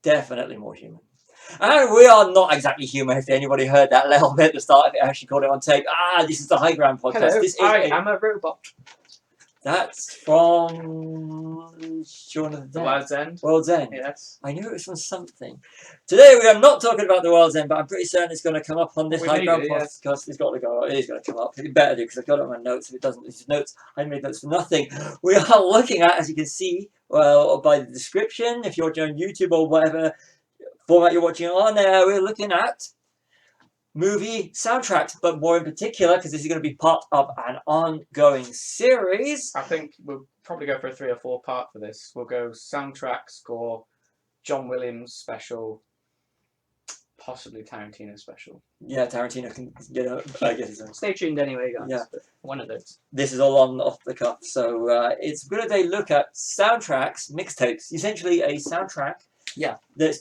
definitely more human. And we are not exactly human. If anybody heard that little bit at the start, if it actually caught it on tape. This is the High Ground podcast. Hello, This is I am a robot. That's from Shaun of the Dead. World's End. World's End. Yes. I knew it was from something. Today we are not talking about the World's End, but I'm pretty certain it's going to come up on this High Ground podcast. It's got to go. It is going to come up. It better do because I've got it on my notes. If it doesn't, it's notes. I made notes for nothing. We are looking at, as you can see, well, by the description, if you're watching on YouTube or whatever format you're watching on, we're looking at movie soundtracks, but more in particular, because this is going to be part of an ongoing series. I think we'll probably go for a 3 or 4 part for this. We'll go soundtrack, score, John Williams special, possibly Tarantino special. Yeah, Tarantino can get a, I guess. Stay tuned anyway, guys. Yeah. One of those. This is all on off the cuff, so it's going to look at soundtracks, mixtapes, essentially a soundtrack. Yeah. That's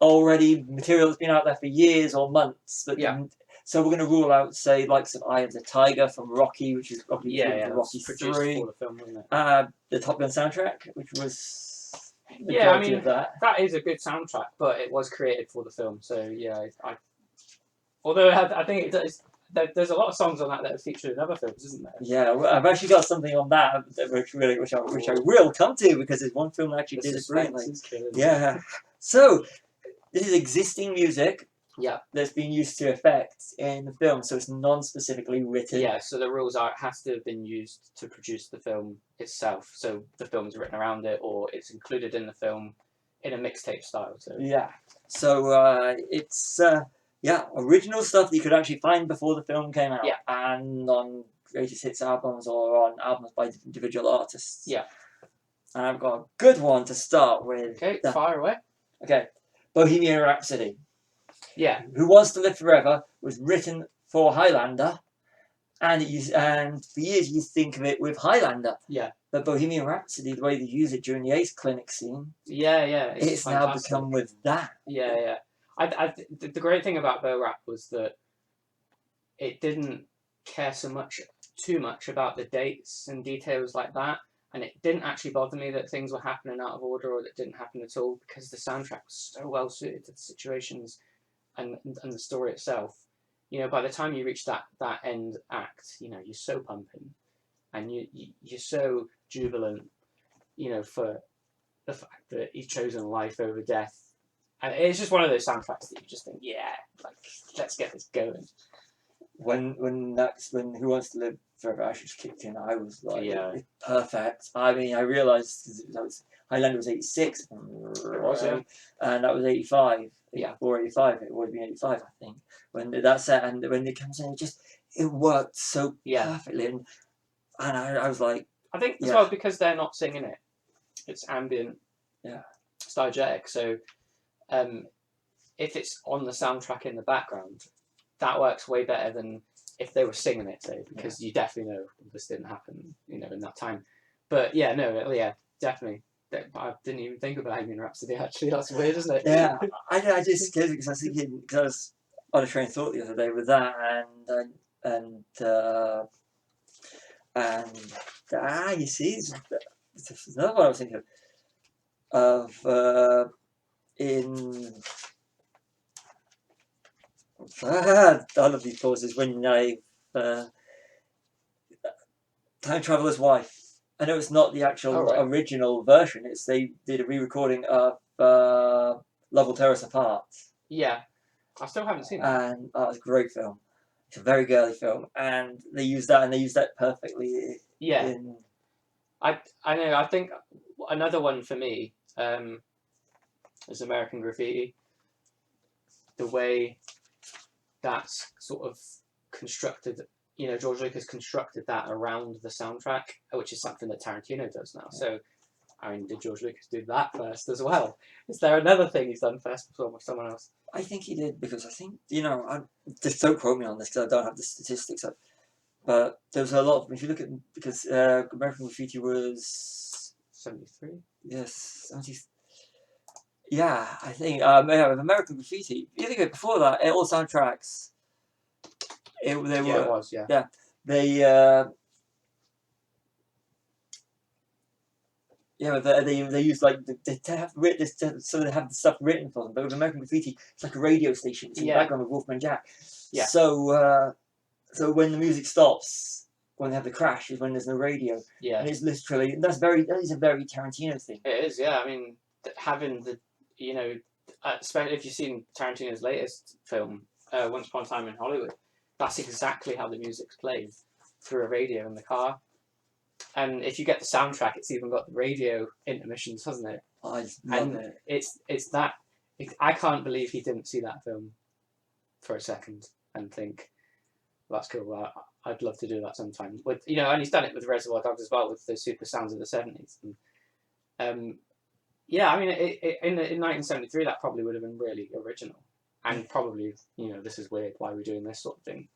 already material that's been out there for years or months. But yeah. So we're going to rule out, say, like some Eye of the Tiger from Rocky, which is probably Rocky 3. For the film, wasn't it? The Top Gun soundtrack, which was I mean that is a good soundtrack, but it was created for the film. So yeah, although I think it does. There's a lot of songs on that are featured in other films, isn't there? Yeah, I've actually got something on that, which I will come to because there's one film that actually did it brilliantly. Yeah. So this is existing music. Yeah. That's been used to effect in the film, so it's non-specifically written. Yeah. So the rules are it has to have been used to produce the film itself. So the film's written around it, or it's included in the film in a mixtape style. So yeah. So it's original stuff that you could actually find before the film came out. Yeah. And on greatest hits albums or on albums by individual artists. Yeah. And I've got a good one to start with. Okay, fire away. Okay, Bohemian Rhapsody. Yeah. Who Wants to Live Forever was written for Highlander, and for years you think of it with Highlander. Yeah. But Bohemian Rhapsody, the way they use it during the Ace Clinic scene. Yeah. It's now become with that. Yeah. The great thing about Bo Rap was that it didn't care too much about the dates and details like that. And it didn't actually bother me that things were happening out of order or that didn't happen at all, because the soundtrack was so well suited to the situations and the story itself. You know, by the time you reach that end act, you know, you're so pumping and you're so jubilant, you know, for the fact that he's chosen life over death. And it's just one of those soundtracks that you just think, yeah, like, let's get this going. When Who Wants to Live Forever actually kicked in, I was like, perfect. I mean, I realised because Highlander was 86, it was, yeah. And that was 85. Yeah, or 85. It would have been 85, I think. When that set and when it comes in, it worked so perfectly, and I was like, I think as well because they're not singing it, it's ambient, it's diegetic. So, if it's on the soundtrack in the background, that works way better than if they were singing it, say, because you definitely know this didn't happen, you know, in that time. But definitely. I didn't even think about Bohemian Rhapsody, actually. That's weird, isn't it? Yeah, I just because I was thinking, because I was on a train of thought the other day with that, you see, it's another one I was thinking of in. All of these pauses when Time Traveler's Wife. I know it's not the actual original version. They did a re-recording of Love Will Tear Us Apart. Yeah, I still haven't seen it. And it's a great film. It's a very girly film, and they use that perfectly. Yeah, I know. I think another one for me is American Graffiti. The way that's sort of constructed. You know, George Lucas constructed that around the soundtrack, which is something that Tarantino does now. So, I mean, did George Lucas do that first as well? Is there another thing he's done first before with someone else? I think he did, because I think, just don't quote me on this because I don't have the statistics up. But there was a lot of, if you look at, because American Graffiti was 73? Yes, 70. Yeah, I think with American Graffiti. You think of it, before that, all soundtracks. It was. They Yeah, they use like they have written so they have the stuff written for them. But with American Graffiti, it's like a radio station. It's in the background with Wolfman Jack. Yeah. So so when the music stops, when they have the crash, is when there's no radio. Yeah. And it's literally that is a very Tarantino thing. It is, yeah. I mean, having the if you've seen Tarantino's latest film, Once Upon a Time in Hollywood, that's exactly how the music's played through a radio in the car. And if you get the soundtrack, it's even got the radio intermissions, hasn't it? I love it. It's that. I can't believe he didn't see that film for a second and think, that's cool. I'd love to do that sometime. With and he's done it with Reservoir Dogs as well, with the super sounds of the 70s. And, yeah, I mean, in 1973, that probably would have been really original, and probably this is weird. Why are we doing this sort of thing?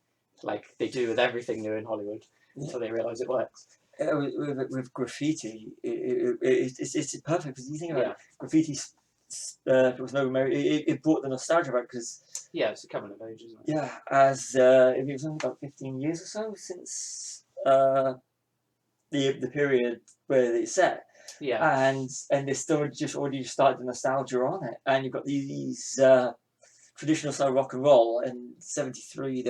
Like they do with everything new in Hollywood, until they realise it works. With graffiti, it's perfect because you think about it, graffiti. There was no it brought the nostalgia back because it's a coming of age, isn't it? Yeah, as it was only about 15 years or so since the period where it's set. Yeah, and they still already started the nostalgia on it, and you've got these traditional style rock and roll. In '73,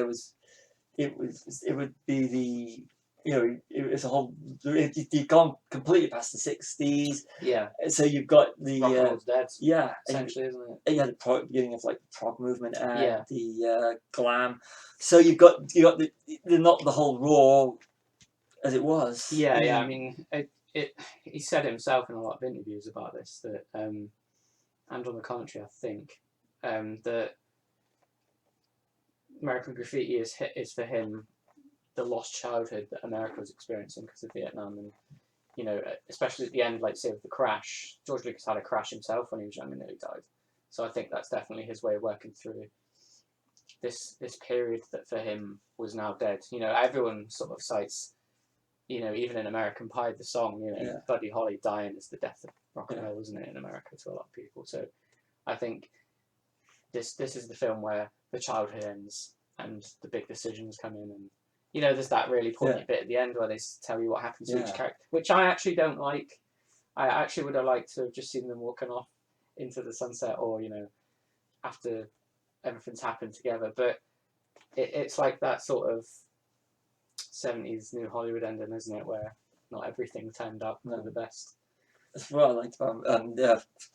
it would be the it's a whole. You've gone completely past the '60s. Yeah. So you've got the rock and roll's dead. Yeah, essentially, isn't it? Yeah, the beginning of like the prog movement and the glam. So you've got the not the whole raw as it was. Yeah, yeah. I mean, he said himself in a lot of interviews about this that, and on the contrary, I think that American Graffiti is for him the lost childhood that America was experiencing because of Vietnam, and especially at the end, like say with the crash. George Lucas had a crash himself when he was young and nearly died. So I think that's definitely his way of working through this period that for him was now dead. Everyone sort of cites, even in American Pie, the song, Buddy Holly dying is the death of rock and roll, isn't it, in America to a lot of people. So I think this is the film where the childhood ends and the big decisions come in, and there's that really poignant bit at the end where they tell you what happens to each character, which I actually don't like. I actually would have liked to have just seen them walking off into the sunset, or after everything's happened together. But it's like that sort of 70s New Hollywood ending, isn't it, where not everything turned out for the best. That's what I liked about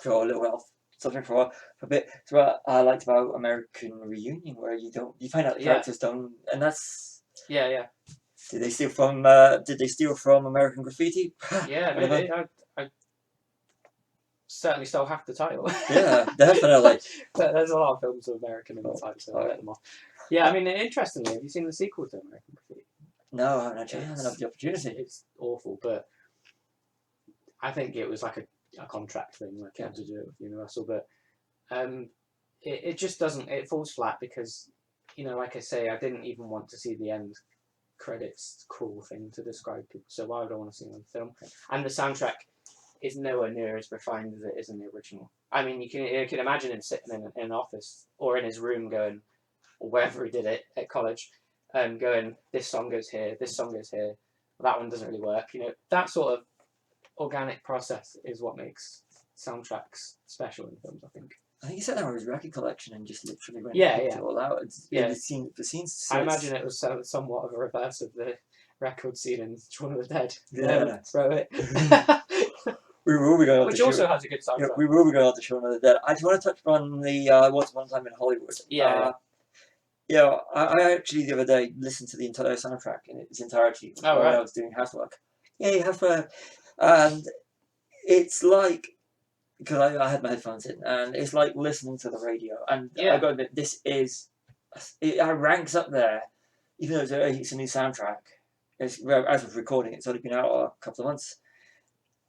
for a little while, something for a bit. That's what I liked about American Reunion, where you find out the characters don't, and that's. Yeah. Did they steal from American Graffiti? Yeah, maybe. I certainly stole half the title. Yeah, definitely. But there's a lot of films with American in the title, so I let them off. Yeah, I mean, interestingly, have you seen the sequel to American Graffiti? No, I haven't actually. I haven't had the opportunity. It's awful, but I think it was like a contract thing, like you had to do it with Universal. But it just doesn't. It falls flat because, like I say, I didn't even want to see the end credits cruel thing to describe people. So why would I want to see them on film? And the soundtrack is nowhere near as refined as it is in the original. I mean, you can imagine him sitting in an office or in his room going, or wherever he did it at college, going, this song goes here, this song goes here, that one doesn't really work. That sort of organic process is what makes soundtracks special in films, I think. I think he sat down with his record collection and just literally went it all out. The scenes. I imagine it was somewhat of a reverse of the record scene in Shaun of the Dead. Yeah. Throw it. We will be going. Which also has a good soundtrack. Yeah, we will be going on to Shaun of the Dead. I just want to touch on the Once Upon a Time in Hollywood. Yeah. I actually the other day listened to the entire soundtrack in its entirety while I was doing housework. Yeah, housework, and it's like. Because I had my headphones in, and it's like listening to the radio. And I got to admit, it ranks up there, even though it's a new soundtrack. As of recording, it's only been out a couple of months.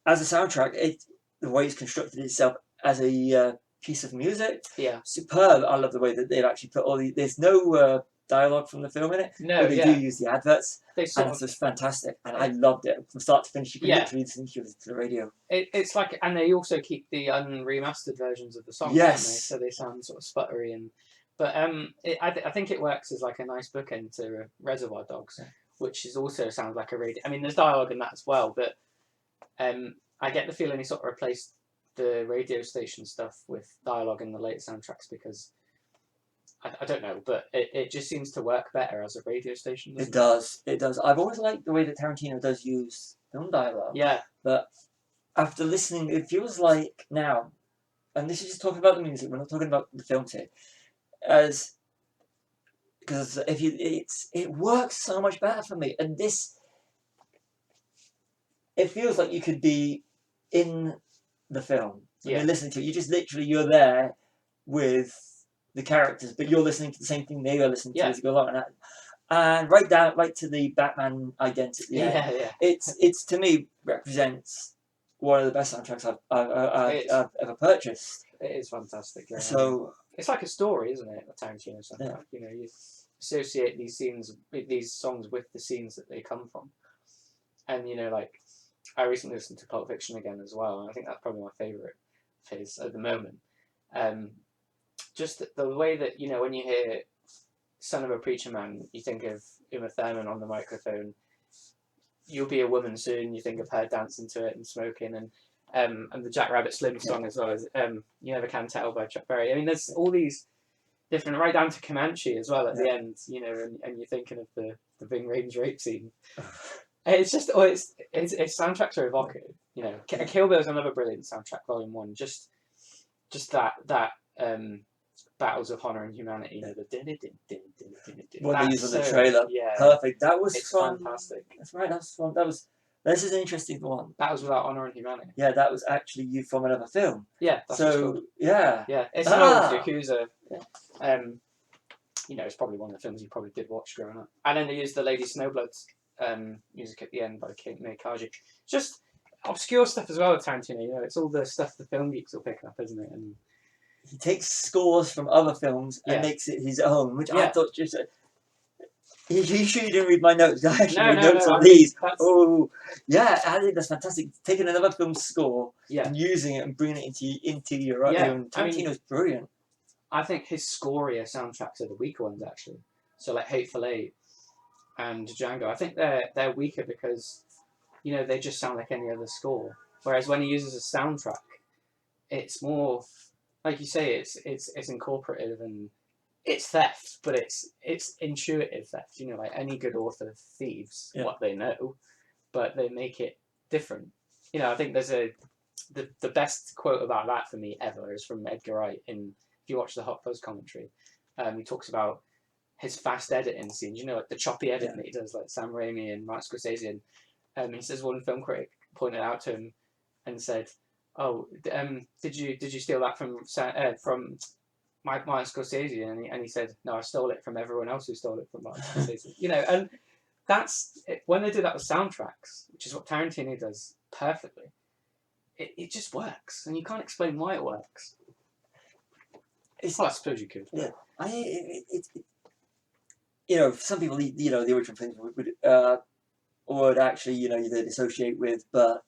As a soundtrack, the way it's constructed itself as a piece of music, superb. I love the way that they've actually put all there's no dialogue from the film in it. No, but they do use the adverts, and it's just fantastic. And I loved it from start to finish. You can literally listen to the radio. It's like, and they also keep the unremastered versions of the songs, yes, don't they? So they sound sort of sputtery but I think it works as like a nice bookend to Reservoir Dogs, which is also sounds like a radio. I mean, there's dialogue in that as well, but I get the feeling he sort of replaced the radio station stuff with dialogue in the later soundtracks because I don't know, but it just seems to work better as a radio station. It does. It does. I've always liked the way that Tarantino does use film dialogue. Yeah. But after listening, it feels like now, and this is just talking about the music. We're not talking about the films here, because it works so much better for me. And this, it feels like you could be in the film. When you're listening to it, you're there with the characters, but you're listening to the same thing they are listening to as you go along, and right to the Batman identity. It's to me represents one of the best soundtracks I've ever purchased. It is fantastic. Yeah. So it's like a story, isn't it? A Tarantino soundtrack. You know, you associate these songs with the scenes that they come from, and you know, like I recently listened to Pulp Fiction again as well, and I think that's probably my favourite of his at the moment. Just the way that, you know, when you hear Son of a Preacher Man, you think of Uma Thurman on the microphone. You'll Be a Woman Soon, you think of her dancing to it and smoking, and the Jack Rabbit Slim song as well as You Never Can Tell by Chuck Berry. I mean, there's all these different, right down to Comanche as well at the end, you know, and you're thinking of the Ving Rhames rape scene. It's just, its soundtracks are evocative, you know. Kill Bill is another brilliant soundtrack, Volume 1. Just that Battles of Honor and Humanity, you know, the what they use on the trailer, perfect. That was fantastic. That's right. That's fun. This is an interesting one. Battles Without Honor and Humanity. Yeah, that was actually used from another film. Yeah. That's yeah, it's an old Yakuza. You know, it's probably one of the films you probably did watch growing up. And then they used the Lady Snowblood's music at the end by May Kaji. Just obscure stuff as well with Tarantino. You know, it's all the stuff the film geeks will pick up, isn't it? And he takes scores from other films and makes it his own, which I thought just. You didn't read my notes. I actually made notes on these. Oh, yeah, I think that's fantastic. Taking another film's score and using it and bringing it into your own. Tarantino's brilliant. I think his scorier soundtracks are the weaker ones, actually. So, like Hateful Eight and Django, I think they're weaker because, you know, they just sound like any other score. Whereas when he uses a soundtrack, it's more, like you say, it's incorporative and it's theft, but it's intuitive theft. You know, like any good author thieves what they know, but they make it different. You know, I think there's the best quote about that for me ever is from Edgar Wright if you watch the Hot Fuzz commentary. He talks about his fast editing scenes. You know, like the choppy editing that he does, like Sam Raimi and Martin Scorsese. And he says one film critic pointed out to him and said, "Oh, did you steal that from Martin Scorsese?" And he said, "No, I stole it from everyone else who stole it from Martin Scorsese." You know, and that's when they do that with soundtracks, which is what Tarantino does perfectly. It just works, and you can't explain why it works. I suppose you could. Yeah, you know, some people, you know, the original films would actually, you know, they'd associate with, but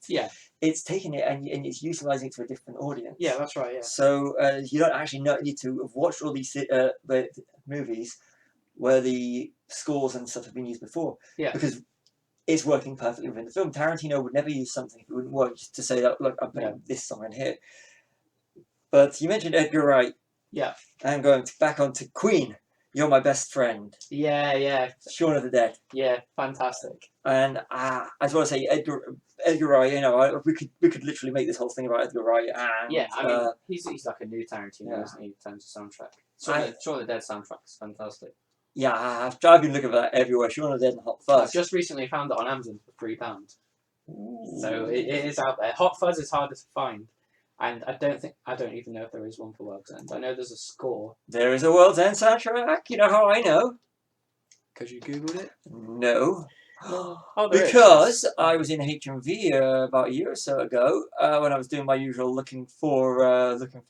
it's taking it and it's utilising it to a different audience. Yeah, that's right. Yeah. So you don't actually need to have watched all these movies where the scores and stuff have been used before. Yeah. Because it's working perfectly within the film. Tarantino would never use something that wouldn't work to say that, look, I'm putting this song in here. But you mentioned Edgar Wright. Yeah. I'm going back onto Queen. You're My Best Friend. Yeah. Shaun of the Dead. Yeah, fantastic. And I just want to say Edgar Wright. You know, we could literally make this whole thing about Edgar Wright. And I mean, he's like a new Tarantino, isn't he? In terms of soundtrack. Shaun of the Dead soundtrack's fantastic. Yeah, I've been looking for that everywhere. Shaun of the Dead and Hot Fuzz. I just recently found it on Amazon for £3. So it is out there. Hot Fuzz is harder to find. And I don't even know if there is one for World's End. I know there's a score. There is a World's End soundtrack. You know how I know? Because you Googled it? No. Because I was in HMV about a year or so ago when I was doing my usual looking for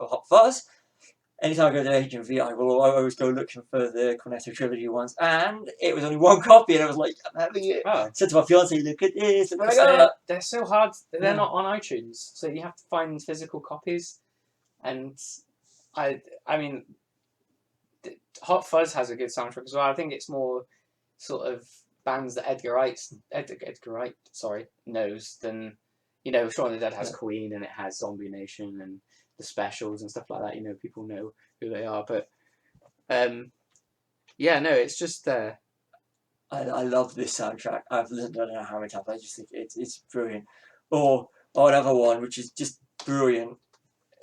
Hot Fuzz. Anytime I go to HMV, I always go looking for the Cornetto trilogy ones, and it was only one copy, and I was like, I'm having it. I said to my fiance, look at this. And they're so hard. They're not on iTunes, so you have to find physical copies. And I mean, Hot Fuzz has a good soundtrack as well. I think it's more sort of bands that Edgar Wright knows than, You know, Shaun of the Dead has Yeah. Queen and it has Zombie Nation and the Specials and stuff like that. You know, people know who they are, but yeah, no, it's just I love this soundtrack. I've listened to it I don't know how many times. I just think it's brilliant. Or another one which is just brilliant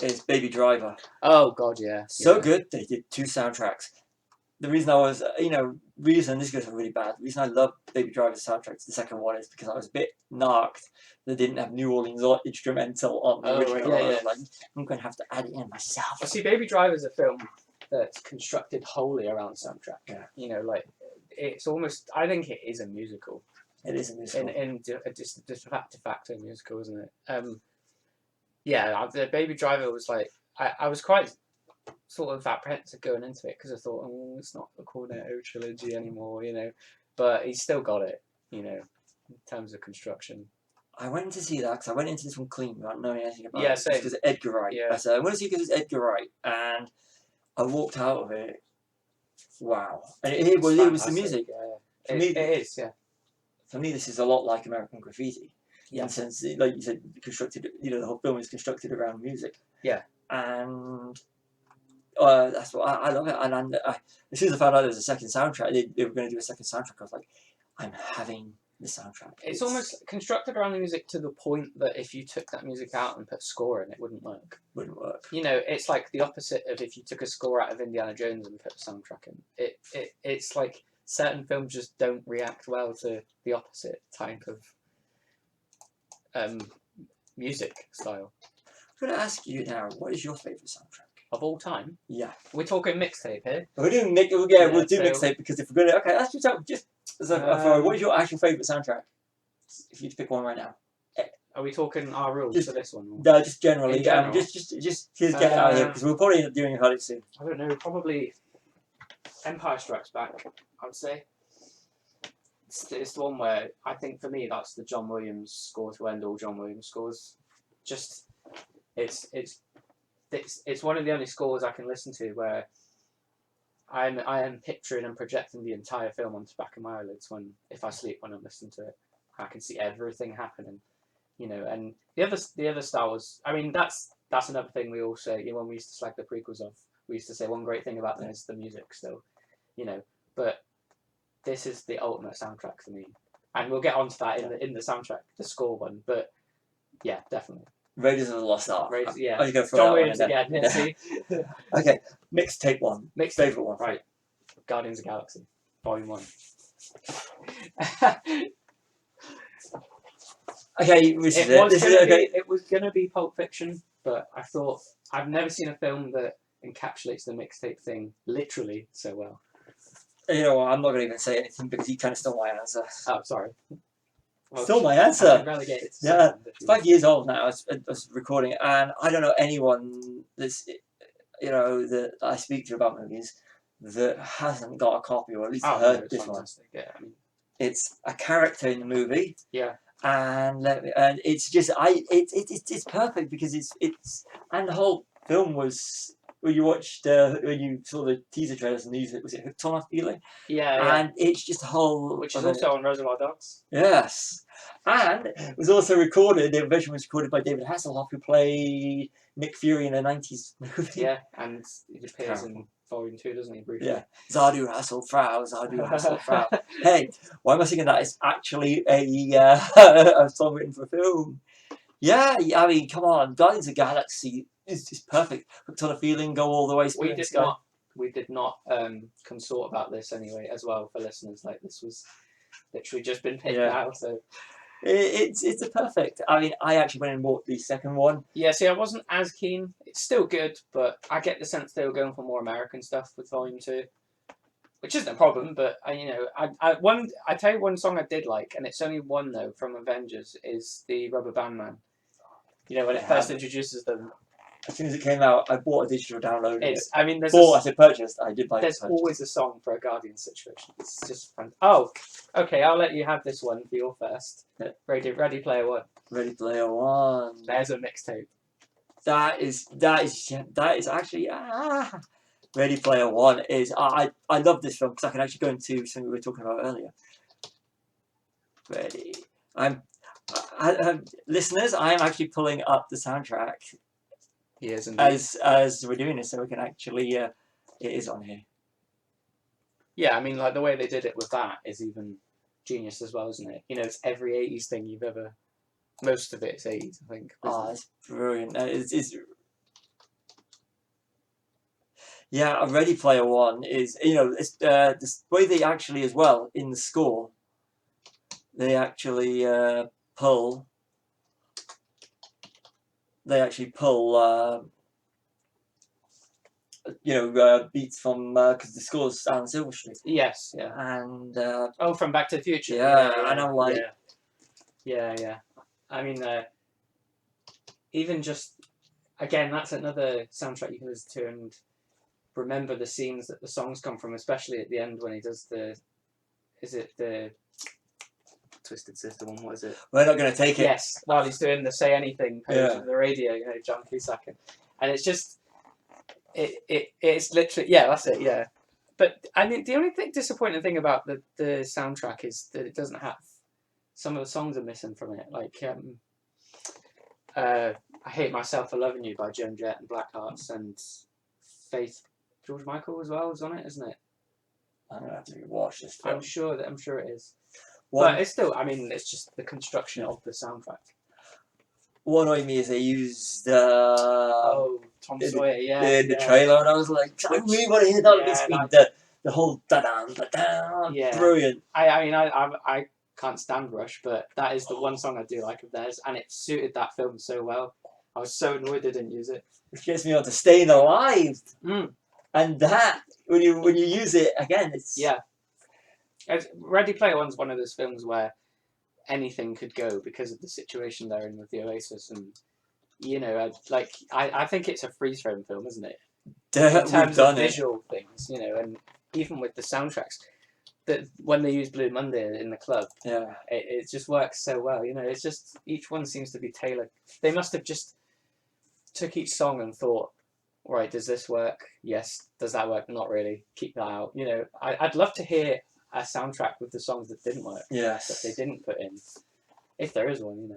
is Baby Driver. oh god, yeah, So yeah. good they did 2 soundtracks. The reason I was, this goes really bad. The reason I love Baby Driver's soundtrack to the second one is because I was a bit narked that didn't have New Orleans instrumental on the Oh, right, original. yeah, I was yeah. like, I'm going to have to add it in myself. Well, see, Baby Driver's a film that's constructed wholly around soundtrack. Yeah. You know, like it's almost. I think it is a musical. It is a musical. Just de facto musical, isn't it? Yeah, the Baby Driver was like I was quite sort of apprehensive going into it because I thought, oh, it's not the Cornetto trilogy anymore, you know, but he's still got it, you know, in terms of construction. I went to see that because I went into this one clean without knowing anything about Yeah, it. same. Because of Edgar Wright. Yeah. I said, I want to see because it's Edgar Wright. And I walked out of it, wow. And it was the fantastic, music. Yeah. For me, it is, yeah. For me, this is a lot like American Graffiti. Yeah. In the sense, like you said, constructed. The whole film is constructed around music. Yeah. And that's what I love it. And as soon as I found out there was a second soundtrack, they were going to do a second soundtrack. I was like, I'm having the soundtrack. It's almost constructed around the music to the point that if you took that music out and put score in, it wouldn't work. Wouldn't work. You know, it's like the opposite of if you took a score out of Indiana Jones and put a soundtrack in. It's like certain films just don't react well to the opposite type of music style. I'm going to ask you now, what is your favourite soundtrack? Of all time? Yeah. We're talking mixtape here. We're doing we'll do so- mixtape because if we're going to... Okay, let's just as a throw, what is your actual favourite soundtrack? If you had to pick one right now. Are we talking our rules Just- for this one? Or? No, just generally. In general? Just get it out of here because we'll probably end up doing it hardly soon. I don't know, probably Empire Strikes Back, I would say. It's the one where I think for me that's the John Williams score to end all John Williams scores. Just it's one of the only scores I can listen to where I am picturing and projecting the entire film onto the back of my eyelids if I sleep when I'm listening to it. I can see everything happening, you know. And the other Star Wars. I mean, that's another thing we all say. You know, when we used to slag the prequels off, we used to say one great thing about them is the music still, you know. But this is the ultimate soundtrack for me, and we'll get onto that in the soundtrack, the score one. But yeah, definitely. Raiders of the Lost Ark. Yeah. I'm just going to throw John that Williams one in again. there. See? Okay, mixtape one. Mixed Favourite one. Right. Guardians of the Galaxy, Volume 1. Okay, this is it. This is okay. It was gonna be Pulp Fiction, but I thought I've never seen a film that encapsulates the mixtape thing literally so well. You know what? I'm not going to even say anything because you kind of stole my answer. Oh, sorry. Well, Stole my I've answer. been relegated to Yeah, second, if It's you 5 years old now. I was recording it, and I don't know anyone that's that I speak to about movies that hasn't got a copy or at least will. heard It's this one. fantastic. Yeah, I mean, It's a character in the movie. Yeah. And it's just it's perfect because it's and the whole film was when you watched when you saw the teaser trailers and the music, was it Hooked on a Feeling? yeah. And it's just a whole Which is also on Reservoir Dogs. yes, and it was also recorded. The version was recorded by David Hasselhoff, who played Nick Fury in a '90s movie. Yeah, and it appears Terrible. in Volume 2, doesn't he? Briefly. Yeah. Zadu Hasselfrau, Zadu Hasselfrau. Hey, why am I singing that? It's actually a song written for a film. Yeah, I mean, come on, Guardians of the Galaxy is just perfect. Hooked on a Feeling, go all the way. We did not consort about this anyway as well for listeners. Like this was literally just been picked Yeah. out. So It's a perfect. I mean, I actually went and bought the second one. yeah, see, I wasn't as keen. It's still good, but I get the sense they were going for more American stuff with Volume 2, which isn't a problem. But I tell you one song I did like, and it's only one though from Avengers, is the Rubber Band Man. You know, when it Yeah. first introduces them. As soon as it came out, I bought a digital download. It's I mean, I said purchased. I did buy it. there's always a song for a Guardian situation. It's just fun. Oh, okay. I'll let you have this one for your first. Yeah. Ready Player One. Ready Player One. There's a mixtape. That is actually Ready Player One is I love this film because I can actually go into something we were talking about earlier. Ready, Listeners, I am actually pulling up the soundtrack He is indeed. as we're doing this, so we can actually. It is on here. Yeah, I mean, like the way they did it with that is even genius as well, isn't it? You know, it's every 80s thing you've ever. Most of it's 80s, I think. Oh, it's brilliant. It's yeah, a Ready Player One is, it's the way they actually as well in the score. They actually pull. They actually pull. Beats from because the score's Alan Silverstreet. Yes, yeah. And from Back to the Future. Yeah, and I'm like, yeah. I mean, even just again, that's another soundtrack you can listen to and remember the scenes that the songs come from, especially at the end when he does the Twisted Sister one? What is it? We're not going to take it. Yes, while he's doing the Say Anything page of the radio, John Cusack, and it's just. It's literally that's it, yeah. But I mean, the only disappointing thing about the soundtrack is that it doesn't have some of the songs are missing from it. Like I Hate Myself for Loving You by Joan Jett and Blackhearts, and Faith George Michael as well is on it, isn't it? I'm gonna have to watch this film. I'm sure it is. But it's still, I mean, it's just the construction of the soundtrack. What annoyed me is they used Tom Sawyer, in the trailer, and I was like, I really want to hear that. The whole da-da, brilliant. I can't stand Rush, but that is the one song I do like of theirs, and it suited that film so well. I was so annoyed they didn't use it. Which gets me on to Staying Alive, and that when you use it again, it's Ready Player One's one of those films where anything could go because of the situation they're in with the Oasis, and I think it's a freeze frame film, isn't it? In terms of visual things, and even with the soundtracks, that when they use Blue Monday in the club, it just works so well. It's just each one seems to be tailored. They must have just took each song and thought, right, does this work? Yes. Does that work? Not really. Keep that out. I'd love to hear a soundtrack with the songs that didn't work. Yes. That they didn't put in, if there is one.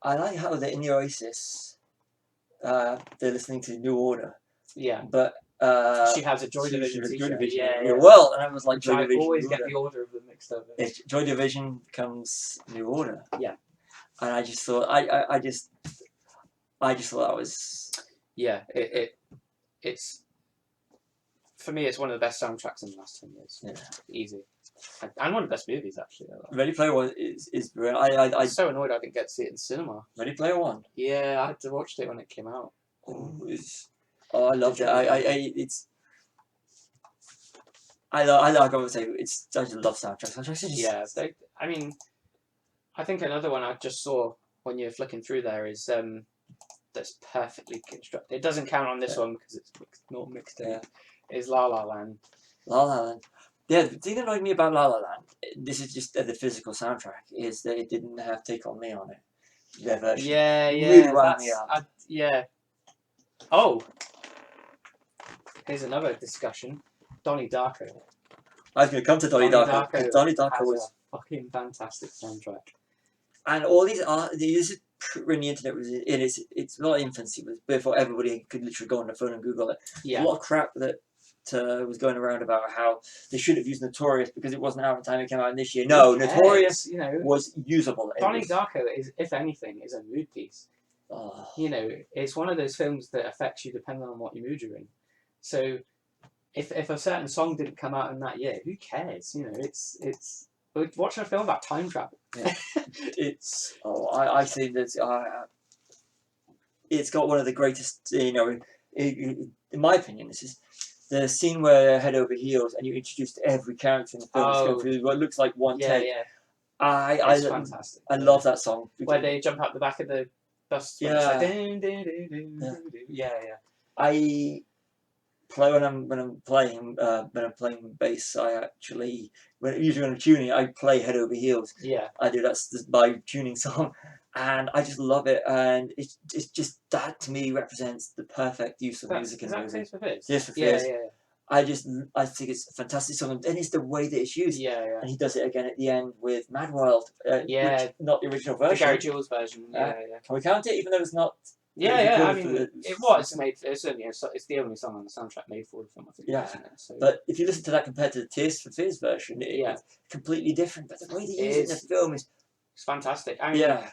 I like how they're in the Oasis. They're listening to New Order. Yeah. But she has a Joy Division t-shirt. Yeah. Well, and I was like, Joy Division. I always get the order of them mixed up. Joy Division becomes New Order. Yeah. And I just thought, I just thought that was. Yeah. It's. For me, it's one of the best soundtracks in the last 10 years. Yeah. Easy. And one of the best movies, actually. Ready Player One is brilliant. I'm so annoyed I didn't get to see it in cinema. Ready Player One? Yeah, I had to watch it when it came out. I loved it. I love soundtracks. Yeah, I think another one I just saw when you're flicking through there is that's perfectly constructed. It doesn't count on this one because it's not mixed in. Yeah. Is La La Land. La La Land. Yeah, the thing that annoyed me about La La Land, this is just the physical soundtrack, is that it didn't have Take On Me on it. Their version. Yeah. Really wound me up. Yeah. Oh. Here's another discussion. Donnie Darko. I was going to come to Donnie Darko. Donnie Darko was a fucking fantastic soundtrack. And all these this is when the internet was in its not infancy, but before everybody could literally go on their phone and Google it. Yeah. A lot of crap that was going around about how they should have used Notorious because it wasn't out in time it came out this year. No, Notorious was usable. Donnie Darko is, if anything, is a mood piece. Oh. It's one of those films that affects you depending on what mood you're in. So, if a certain song didn't come out in that year, who cares? It's watching a film about time travel. Yeah. I see that it's got one of the greatest. In my opinion, this is the scene where Head Over Heels and you introduced every character in the film going through what looks like one take. Yeah. It's fantastic. I love that song. Where they jump out the back of the bus. Yeah. I play when I'm playing bass. I actually usually when I'm tuning, I play Head Over Heels. Yeah. I do. That's my tuning song, and I just love it. And it's just that to me represents the perfect use of music in music. Tears for Fears? Tears for Fears. Yeah. I think it's a fantastic song, and it's the way that it's used. Yeah, And he does it again at the end with Mad World. Yeah. Which, not the original the version. Gary Jules version. Yeah, yeah. Can we count it, even though it's not? Yeah, it's yeah. I recorded mean, for it was made. It's certainly it's the only song on the soundtrack made for the film. I think. Yeah. Isn't it? So, But if you listen to that compared to the Tears for Fears version, Yeah. it's completely different. But the way they It use it in the is. film is it's fantastic. I mean, yeah.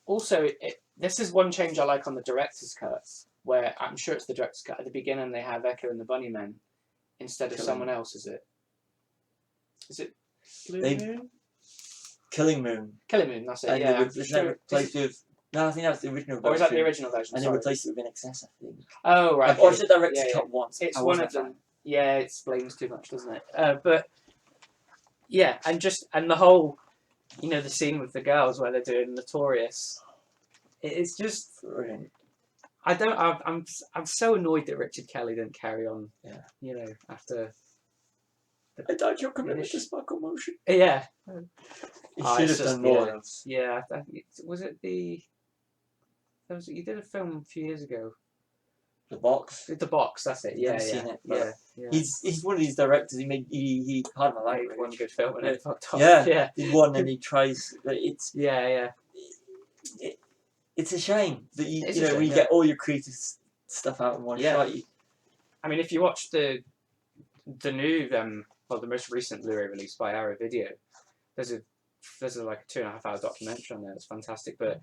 Also, this is one change I like on the director's cut, where I'm sure it's the director's cut. At the beginning, they have Echo and the Bunnymen instead of Killing. someone else. Is it? Blue They- Moon? Killing Moon. Killing Moon. That's it. And Yeah. they I'm replaced sure- with. No, I think that was the original version. or is that the original version? And they Sorry. replaced it with In Excess, I think. Oh right. I've watched okay. the director's Yeah, yeah. cut once. It's I one wasn't of a fan. them. Yeah, it explains too much, doesn't it? But yeah, and the whole, the scene with the girls where they're doing Notorious. It's just Brilliant. I'm so annoyed that Richard Kelly didn't carry on. Yeah. After. I doubt your commitment to sparkle motion. Yeah. He Oh, should it's have just- done more. yeah. Yeah, was it the? You did a film a few years ago. The Box. The Box, that's it. Yeah, Never yeah, seen it, but yeah. He's one of these directors. He pardon my Made language. one good film and it fucked off. Yeah. Yeah, Did one and he tries. It's yeah. it's a shame that It's you a know shame, when you yeah. get all your creative stuff out in one Yeah. shot. I mean, if you watch the new the most recent Blu-ray release by Arrow Video, there's like a 2.5 hour documentary on there. It's fantastic, but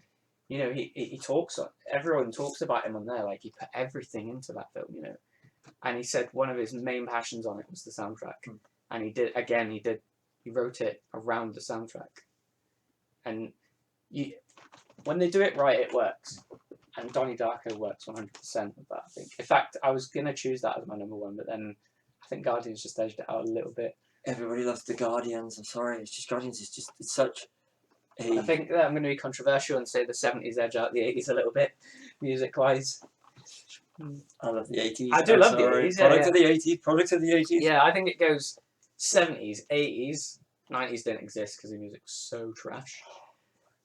he talks. Everyone talks about him on there. Like he put everything into that film, And he said one of his main passions on it was the soundtrack, and he wrote it around the soundtrack, and when they do it right, it works. And Donnie Darko works 100% with that, I think. In fact, I was going to choose that as my number one, but then I think Guardians just edged it out a little bit. Everybody loves the Guardians. I'm sorry, it's just Guardians. It's such a. I think that I'm going to be controversial and say the 70s edge out the 80s a little bit, music-wise. I love the 80s. I do I'm love the sorry. 80s, Product of the 80s. Product of the 80s. Yeah, I think it goes 70s, 80s, 90s didn't exist because the music was so trash.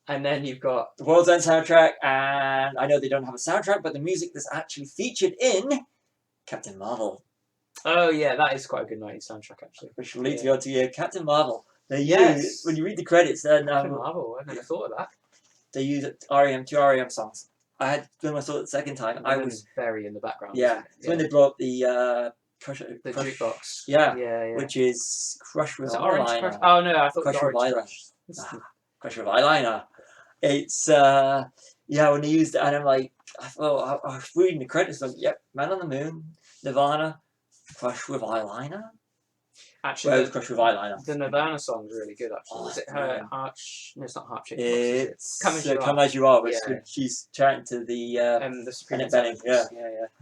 And then you've got... The World's End soundtrack, and I know they don't have a soundtrack, but the music that's actually featured in Captain Marvel, Oh, yeah, that is quite a good 90s soundtrack, actually. which will lead to on to Captain Marvel. They Yes. use, when you read the credits, then Captain Marvel, I never thought of that. they use two REM songs. When I saw it the second time, I It was very in the background. yeah. Isn't it? It's when they brought up the Crush, The Crush, jukebox. yeah, Yeah. which is Crush with Is it Orange Eyeliner. Crush? Oh, no, I thought Crush it was with Orange Eyeliner. Crush. It's- Crush with Eyeliner. It's when they used it, and I'm like, I was reading the credits, like, yep, Man on the Moon, Nirvana, Crush with Eyeliner. Actually, Where's Crush with Eyeliner? the Nirvana song's really good, actually. Oh, Is it it's her brilliant. heart? No, it's not heart shape. Is it? It's Come As You Come Are. As You Are, which Yeah. she's chatting to the The Supreme Annette Bening, Intelligence.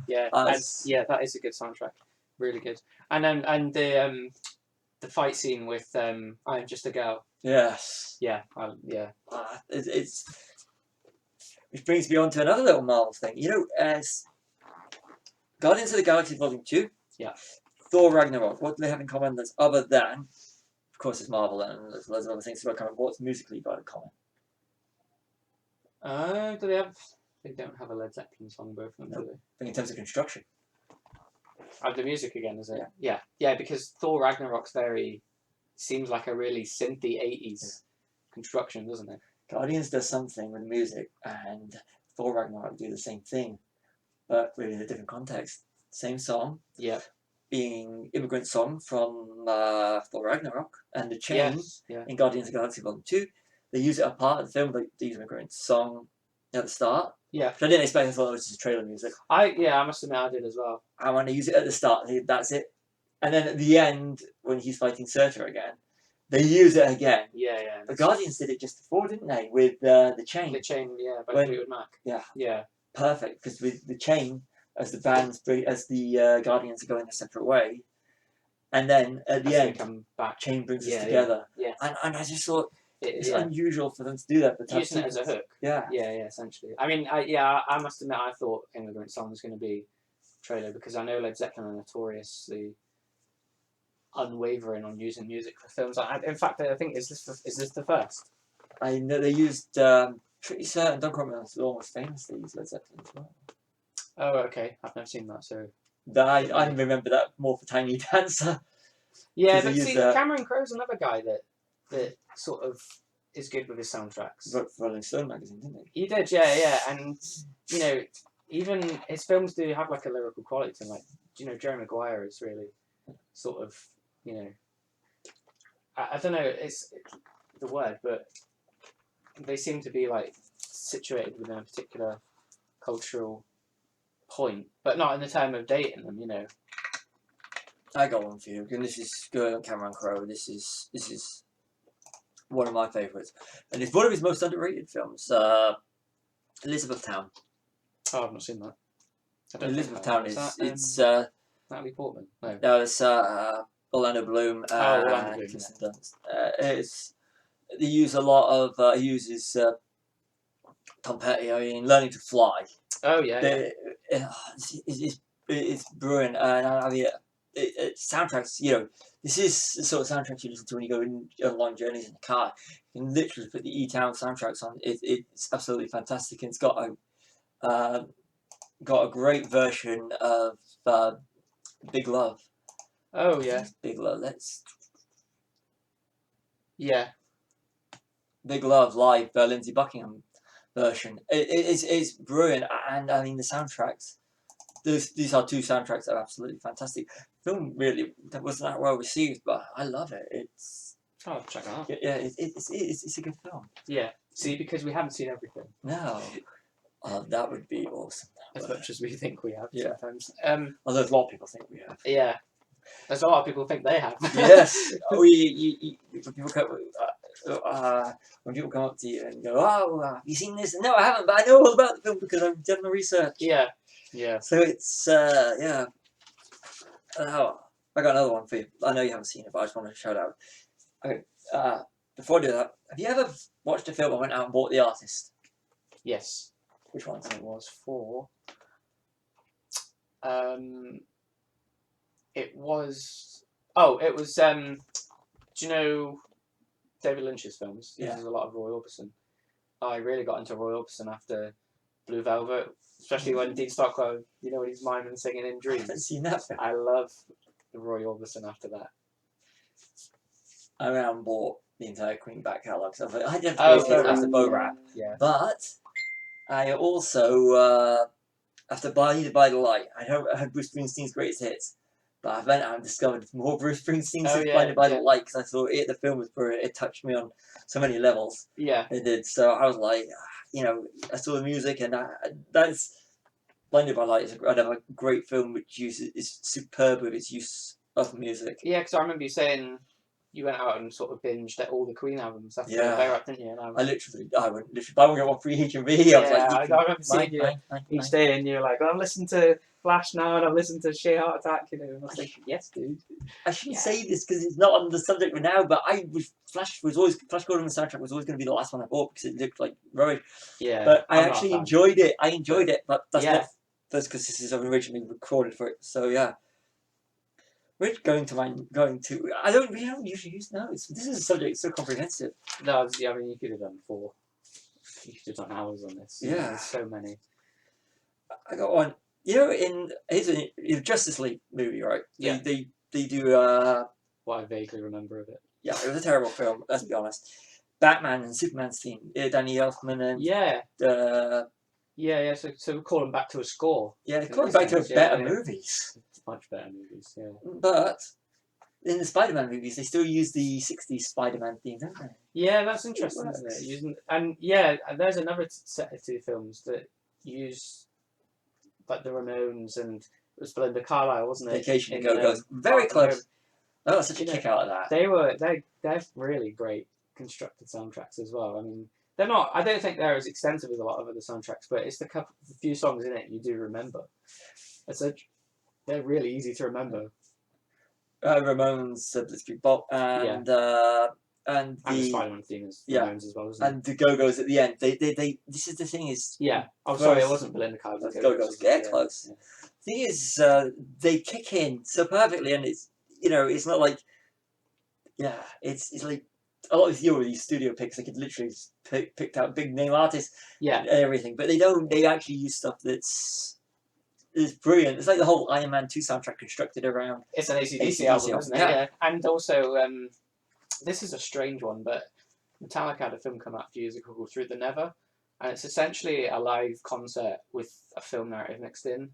Yeah. And, it's- yeah, that is a good soundtrack. Really good. And then the fight scene with I'm Just a Girl. yes. Yeah. It's which brings me on to another little Marvel thing. As Guardians of the Galaxy Volume 2, Yeah. Thor Ragnarok, what do they have in common that's other than, of course, it's Marvel and there's loads of other things about common. What's musically got in common? Do they have? They don't have a Led Zeppelin song, both of them, No. do they? I think in terms of construction. The music again, is it? Yeah, because Thor Ragnarok's seems like a really synthy 80s construction, doesn't it? Guardians does something with music, and Thor Ragnarok do the same thing, but really in a different context. Same song, Yeah. being Immigrant Song from Thor Ragnarok, and the chain Yes. Yeah. in Guardians of the Galaxy Volume 2. They use it as part of the film, like the Immigrant Song at the start. Yeah. Which I didn't expect. I thought it was just trailer music. I must admit I did as well. And when they use it at the start, that's it. And then at the end, when he's fighting Surtur again, they use it again. Yeah. The Guardians did it just before, didn't they? With the chain. The Chain, yeah, by When- Fleetwood Mac. Yeah. Yeah. Perfect, because with the chain, as the Guardians are going a separate way, and then at the As they end, come back. chain brings Yeah, us yeah, together. yeah. And I just thought it's Yeah. unusual for them to do that. But to have Using it as a sequence- hook. Yeah. Yeah, essentially. I mean, I must admit I thought Immigrant Song was going to be trailer because I know Led Zeppelin are notoriously unwavering on using music for films. In fact, I think is this the first? I know they used pretty certain. Don't quote me on this. Almost famously used Led Zeppelin as well. Oh, okay. I've never seen that, so I remember that more for Tiny Dancer. Yeah, 'Cause they but use see, that- Cameron Crowe's another guy that sort of is good with his soundtracks. Wrote for Rolling Stone magazine, didn't he? He did, yeah, and you know, even his films do have like a lyrical quality to them. Like, you know, Jerry Maguire is really sort of, you know, I don't know, it's the word, but they seem to be like situated within a particular cultural point, but not in the term of dating them, you know. I got one for you, and this is going on Cameron Crowe. This is one of my favourites, and it's one of his most underrated films. Elizabethtown. Oh, I've not seen that. I don't think I Elizabethtown have. is that, Natalie Portman? No. no, it's Orlando Bloom and Orlando Bloom, Kirsten Dunst. It's they use a lot of he uses Tom Petty in Learning to Fly. Oh yeah. It's brilliant, and I mean, soundtracks. You know, this is the sort of soundtrack you listen to when you go on long journeys in the car. You can literally put the E-Town soundtracks on. It's absolutely fantastic, and it's got a great version of Big Love. Oh yeah. Big Love. Let's Yeah. Big Love live Lindsey Buckingham version. It's brilliant, and I mean the soundtracks. These are two soundtracks that are absolutely fantastic. The film really that wasn't that well received, but I love it. It's I'll check that out. yeah, it's a good film. Yeah. See, because we haven't seen everything. No, that would be awesome. As much as we think we have Yeah. sometimes. Although a lot of people think we have. Yeah. There's a lot of people think they have. Yes, when people come up to you and go, "Oh, have you seen this?" No, I haven't, but I know all about the film because I've done the research. Yeah. Yeah. So it's yeah. Oh, I got another one for you. I know you haven't seen it, but I just want to shout out. Okay, before I do that, have you ever watched a film and went out and bought The Artist? Yes. Which one? It was for. It was. Oh, it was. Do you know David Lynch's films? He uses a lot of Roy Orbison. I really got into Roy Orbison after Blue Velvet, especially when Dean Stockwell, you know, when he's miming and singing in I Dreams. haven't seen that film. I love Roy Orbison after that. I went out and bought the entire Queen back catalogue. So I didn't Oh, go after Bo Bo Rap. Yeah. But I also, after Blinded by the Light, I heard Bruce Springsteen's greatest hits, but I went out and discovered more Bruce Springsteen since Blinded by the Light because I thought the film was brilliant. It touched me on so many levels. Yeah. It did. So I was like, you know, I saw the music, and that's Blinded by the Light is another great film which is superb with its use of music. Yeah, because I remember you saying you went out and sort of binged at all the Queen albums after Yeah. Bay Rap, didn't you? And I went literally buy one get one free HMV. I was like, I remember seeing you each day, and you're like, "Oh, I'm listening to Flash now, and I'm listening to Sheer Heart Attack," you know. And I was like, "Yes, dude." I shouldn't say this because it's not on the subject for now, but Flash Gordon the soundtrack was always going to be the last one I bought because it looked like rubbish. Yeah. But I I'm not a actually fan. enjoyed it. I enjoyed it, but that's Yeah. not that's because this is originally recorded for it. So yeah. We're going to. I don't. We don't usually use notes. This is a subject so comprehensive. No, I mean, you could have done 4. You could have done hours on this. Yeah. There's so many. I got one. You know, here's a Justice League movie, right? Yeah. They do. What I vaguely remember of it. Yeah, it was a terrible film. Let's be honest. Batman and Superman's theme. Danny Elfman and Yeah. uh, Yeah. So we're calling back to a score. yeah, calling back to better movies. Much better movies. Yeah. But in the Spider-Man movies, they still use the '60s Spider-Man theme, don't they? Yeah, that's interesting, isn't it? And there's another set of 2 films that use like the Ramones, and it was Belinda Carlisle, wasn't it? Vacation In, to Go-Go's. Very Far From close. I got such a kick out of that. They're really great constructed soundtracks as well. I mean, they're not. I don't think they're as extensive as a lot of other soundtracks, but it's the few songs in it you do remember. They're really easy to remember. Ramones, Blitzkrieg Bop, and the Spider-Man theme is Ramones as well, isn't it? and the Go-Go's at the end. They. This is the thing is. Yeah. Oh, sorry, it wasn't Belinda Carlisle. Go-Go's. Yeah, close. Yeah. Thing is, they kick in so perfectly, and it's it's not like it's like a lot of these studio picks. They could literally picked out big name artists, Yeah. and everything, but they don't. They actually use stuff that's is brilliant. It's like the whole Iron Man 2 soundtrack constructed around. It's an AC/DC AC/DC album, isn't it? yeah. Yeah. And also, this is a strange one, but Metallica had a film come out a few years ago called Through the Never, and it's essentially a live concert with a film narrative mixed in,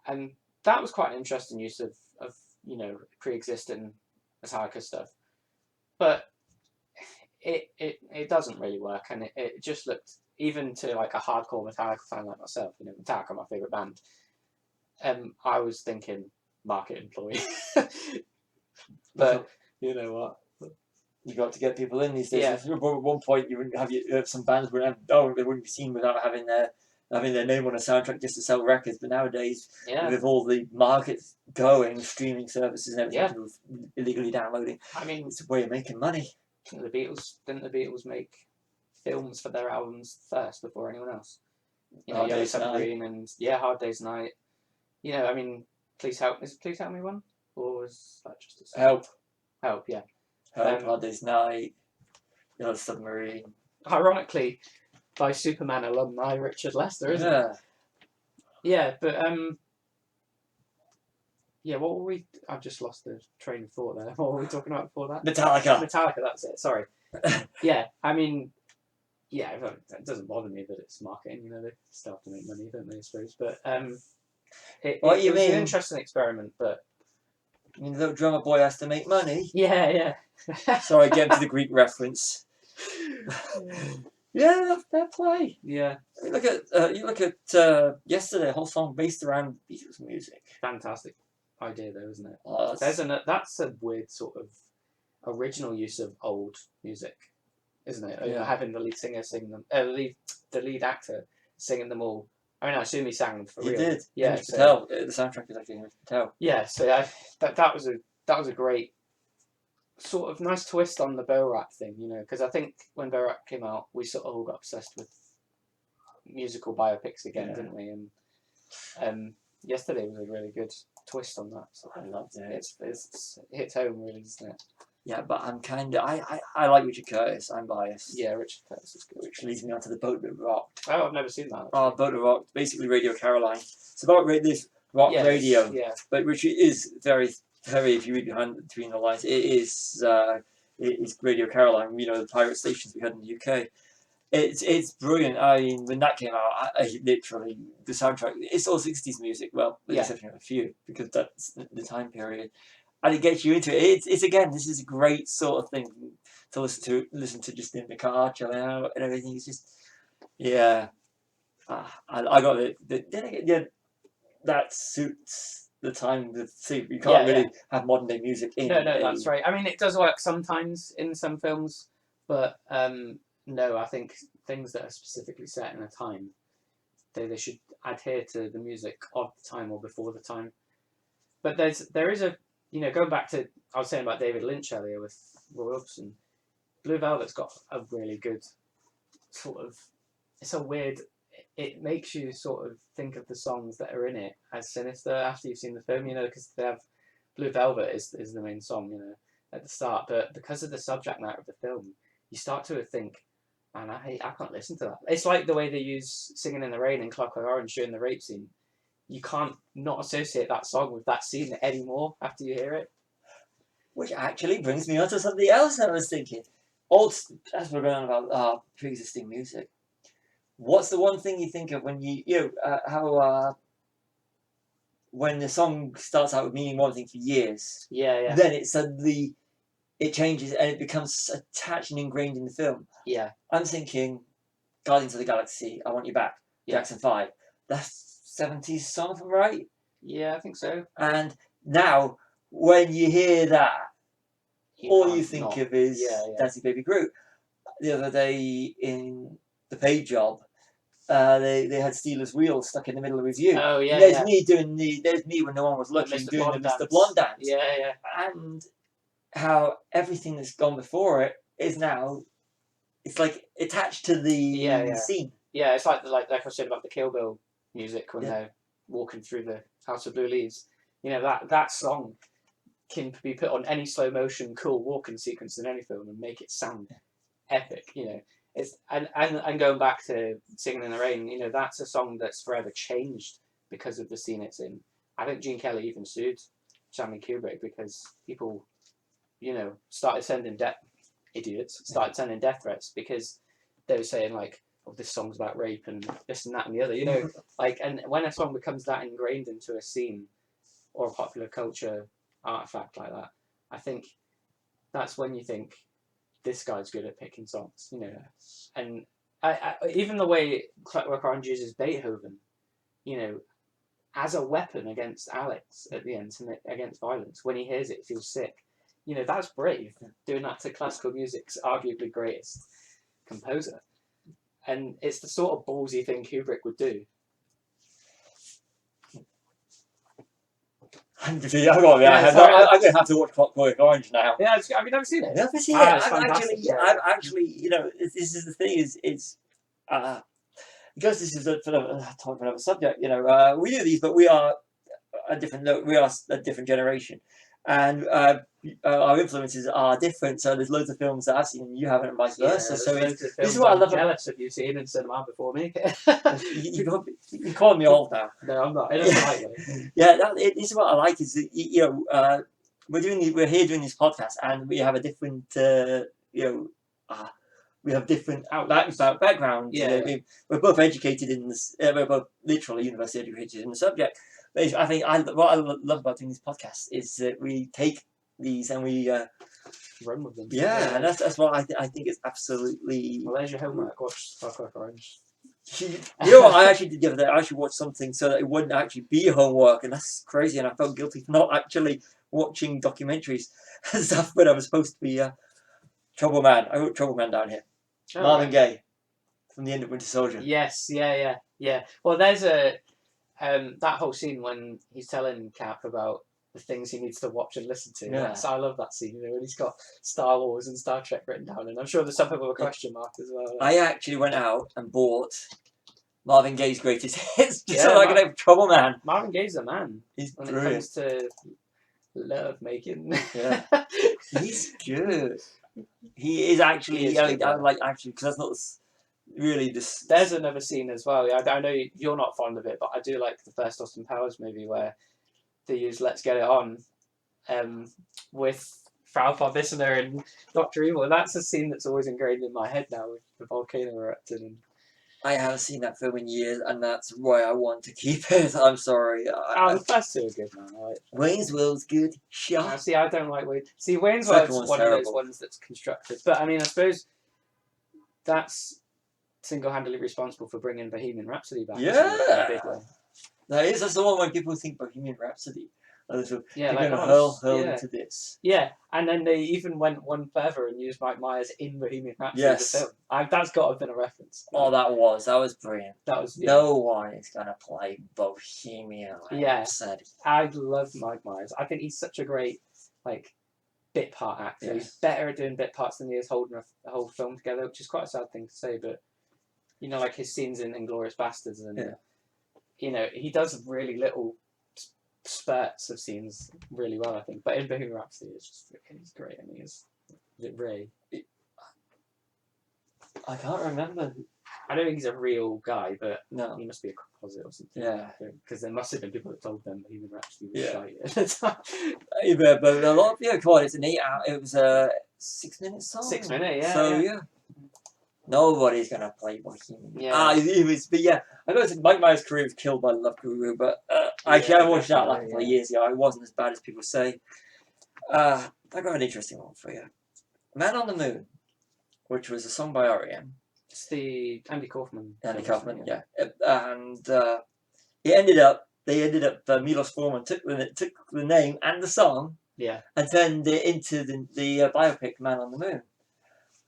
and that was quite an interesting use of pre-existing Metallica stuff, but it doesn't really work, and it just looked, even to like a hardcore Metallica fan like myself, Metallica are my favourite band, I was thinking market employee. But you know what? You got to get people in these days. Yeah. At one point, you wouldn't have some bands they wouldn't be seen without having their name on a soundtrack just to sell records. But nowadays, with all the markets going, streaming services and everything, people illegally downloading. I mean, it's a way of making money. Didn't the Beatles make films for their albums first before anyone else? Yellow Submarine and Hard Day's Night. I mean, Please Help. Is Please Help Me one, or was that just a song? Help, yeah. Hard Day's Night, Yellow Submarine. Ironically, by Superman alumni Richard Lester, isn't it? Yeah, but what were we? I've just lost the train of thought there. What were we talking about before that? Metallica, that's it. Sorry. Yeah, I mean, it doesn't bother me that it's marketing. They still have to make money, don't they? I suppose, but it was an interesting experiment, but. I mean, the little drummer boy has to make money. Yeah. Sorry, get into the Greek reference. Yeah, fair play. Yeah. You look at Yesterday, a whole song based around Beatles music. Fantastic idea, though, isn't it? Oh, that's a weird sort of original use of old music, isn't it? Yeah. Having the lead singer sing them, the lead actor singing them all. I mean, I assume he sang them for real. He did. Yeah. Patel. The soundtrack is actually Henry Patel. Yeah. So that was a great sort of nice twist on the Borat thing, because I think when Borat came out, we sort of all got obsessed with musical biopics again, didn't we? And Yesterday was a really good twist on that. So I loved it. It hits home, really, doesn't it? Yeah, but I'm kind of I like Richard Curtis. I'm biased. Yeah, Richard Curtis is good. Which leads me on to The Boat That Rocked. Oh, I've never seen that. Oh, Boat That Rocked, basically Radio Caroline. It's about this rock radio. Yeah. But Richard is very, very. If you read between the lines, it is Radio Caroline. The pirate stations we had in the UK. It's brilliant. I mean, when that came out, I literally the soundtrack. It's all 60s music. Well, with the exception of a few, because that's the time period. And it gets you into it. It's again, this is a great sort of thing to listen to just in the car, chilling out, and everything. It's just, I got it. Then again, that suits the time. You can't really have modern day music in. No, that's right. I mean, it does work sometimes in some films, but no, I think things that are specifically set in a time, they should adhere to the music of the time or before the time. But there is a. Going back to, I was saying about David Lynch earlier with Roy Orbison, Blue Velvet's got a really good sort of, it's a weird, it makes you sort of think of the songs that are in it as sinister after you've seen the film, because they have, Blue Velvet is the main song, at the start, but because of the subject matter of the film, you start to think, man, I can't listen to that. It's like the way they use Singing in the Rain and Clockwork Orange during the rape scene. You can't not associate that song with that scene anymore after you hear it. Which actually brings me on to something else I was thinking. As we're going on about pre-existing music, what's the one thing you think of when when the song starts out with meaning one thing for years, then it suddenly changes and it becomes attached and ingrained in the film. Yeah. I'm thinking Guardians of the Galaxy, I Want You Back, Jackson 5. That's 70s song, if I'm right? Yeah, I think so. And now, when you hear that, all you think of is Dancing Baby Groot. The other day in The Paid Job, they had Steelers Wheels stuck in the middle of review. Oh, yeah, There's me when no one was looking, doing the Mr. Blonde dance. Yeah. And how everything that's gone before it is now, it's like attached to the scene. Yeah, it's like I said about the Kill Bill music when they're walking through the House of Blue Leaves. That song can be put on any slow motion cool walking sequence in any film and make it sound epic. It's and going back to Singing in the Rain, that's a song that's forever changed because of the scene it's in. I think Gene Kelly even sued Stanley Kubrick because people, started sending death threats because they were saying like, "Oh, this song's about rape and this and that and the other," like. And when a song becomes that ingrained into a scene or a popular culture artifact like that, I think that's when you think this guy's good at picking songs, And even the way Clockwork Orange uses Beethoven, as a weapon against Alex at the end, against violence. When he hears it, he feels sick. That's brave, doing that to classical music's arguably greatest composer. And it's the sort of ballsy thing Kubrick would do. I'm going to have to watch Clockwork Orange now. Yeah, have you never seen it? I've never seen it. I've actually, this is the thing because this is a topic for another subject. We do these, but we are a different generation, and our influences are different. So there's loads of films that I've seen and you haven't, and vice versa. So this is what I love. Jealous of you seeing in cinema before me. you call me old now. No, I'm not. In a polite way. Yeah, this is what I like. Is that, we're here doing this podcast, and we have a different we have different backgrounds. Yeah. We're both educated in this. We're both literally university educated in the subject. But I think what I love about doing this podcast is that we take these and we run with them. Yeah, and that's what I think is absolutely. Well, there's your homework. Watch Clockwork Orange. What I actually did the other day? I actually watched something so that it wouldn't actually be homework, and that's crazy. And I felt guilty for not actually watching documentaries and stuff when I was supposed to be Trouble Man. I wrote Trouble Man down here. Oh, Marvin Gaye from the end of Winter Soldier. Yes, yeah. Well, there's a that whole scene when he's telling Cap about the things he needs to watch and listen to. Yeah. I love that scene. When he's got Star Wars and Star Trek written down, and I'm sure there's something with a question mark as well. I actually went out and bought Marvin Gaye's greatest hits just so I could have Trouble Man. Marvin Gaye's a man. He's when brilliant. It comes to love making. Yeah, he's good. He is actually. Because that's not really this. There's another scene as well. I know you're not fond of it, but I do like the first Austin Powers movie where they use "Let's Get It On" with Frau Farbissina and Dr. Evil. That's a scene that's always ingrained in my head now with the volcano erupting. And I haven't seen that film in years, and that's why I want to keep it. I'm sorry. The first two are good, man. Wayne's World's good. See, I don't like Wayne. See, Wayne's World's one of those ones that's constructed. But I mean, I suppose that's single-handedly responsible for bringing Bohemian Rhapsody back. Yeah. In a big way. That's the one when people think Bohemian Rhapsody. Yeah, they're going to hurl into this. Yeah, and then they even went one further and used Mike Myers in Bohemian Rhapsody. Yes. The film. That's got to have been a reference. Oh, that was brilliant. That was. Yeah. No one is going to play Bohemian Rhapsody. I love Mike Myers. I think he's such a great bit part actor. Yeah. He's better at doing bit parts than he is holding a whole film together, which is quite a sad thing to say. But like his scenes in Inglourious Basterds, and he does really little spurts of scenes really well, I think. But in Bohemian Rhapsody, he's great. I mean, is it Ray? I can't remember. I don't think he's a real guy, but no, he must be a composite or something. Yeah, because there must have been people that told them Bohemian Rhapsody was shite at the time. But a lot of come on, it's an 8 hour. It was a 6 minute song. 6 minute, yeah. So yeah. Nobody's gonna play Bohemian. Yeah. But yeah, I know Mike Myers' career was killed by Love Guru, but I watched that a couple of years ago. It wasn't as bad as people say. I got an interesting one for you. Man on the Moon, which was a song by R.E.M. It's the Andy Kaufman. Andy Kaufman, yeah. And they ended up Milos Forman took the name and the song, and turned it into the biopic Man on the Moon.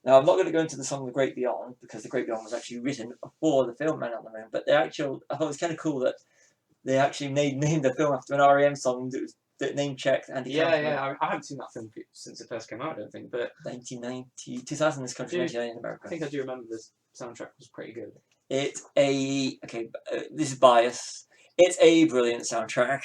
Now, I'm not going to go into the song The Great Beyond, because The Great Beyond was actually written for the film Man on the Moon, but I thought it was kind of cool that they actually named the film after an R.E.M. song that name-checked Andy Kaufman. Yeah, I haven't seen that film since it first came out, I don't think, but 2000 in this country, 1990 in America. I think I do remember the soundtrack was pretty good. It's this is bias. It's a brilliant soundtrack.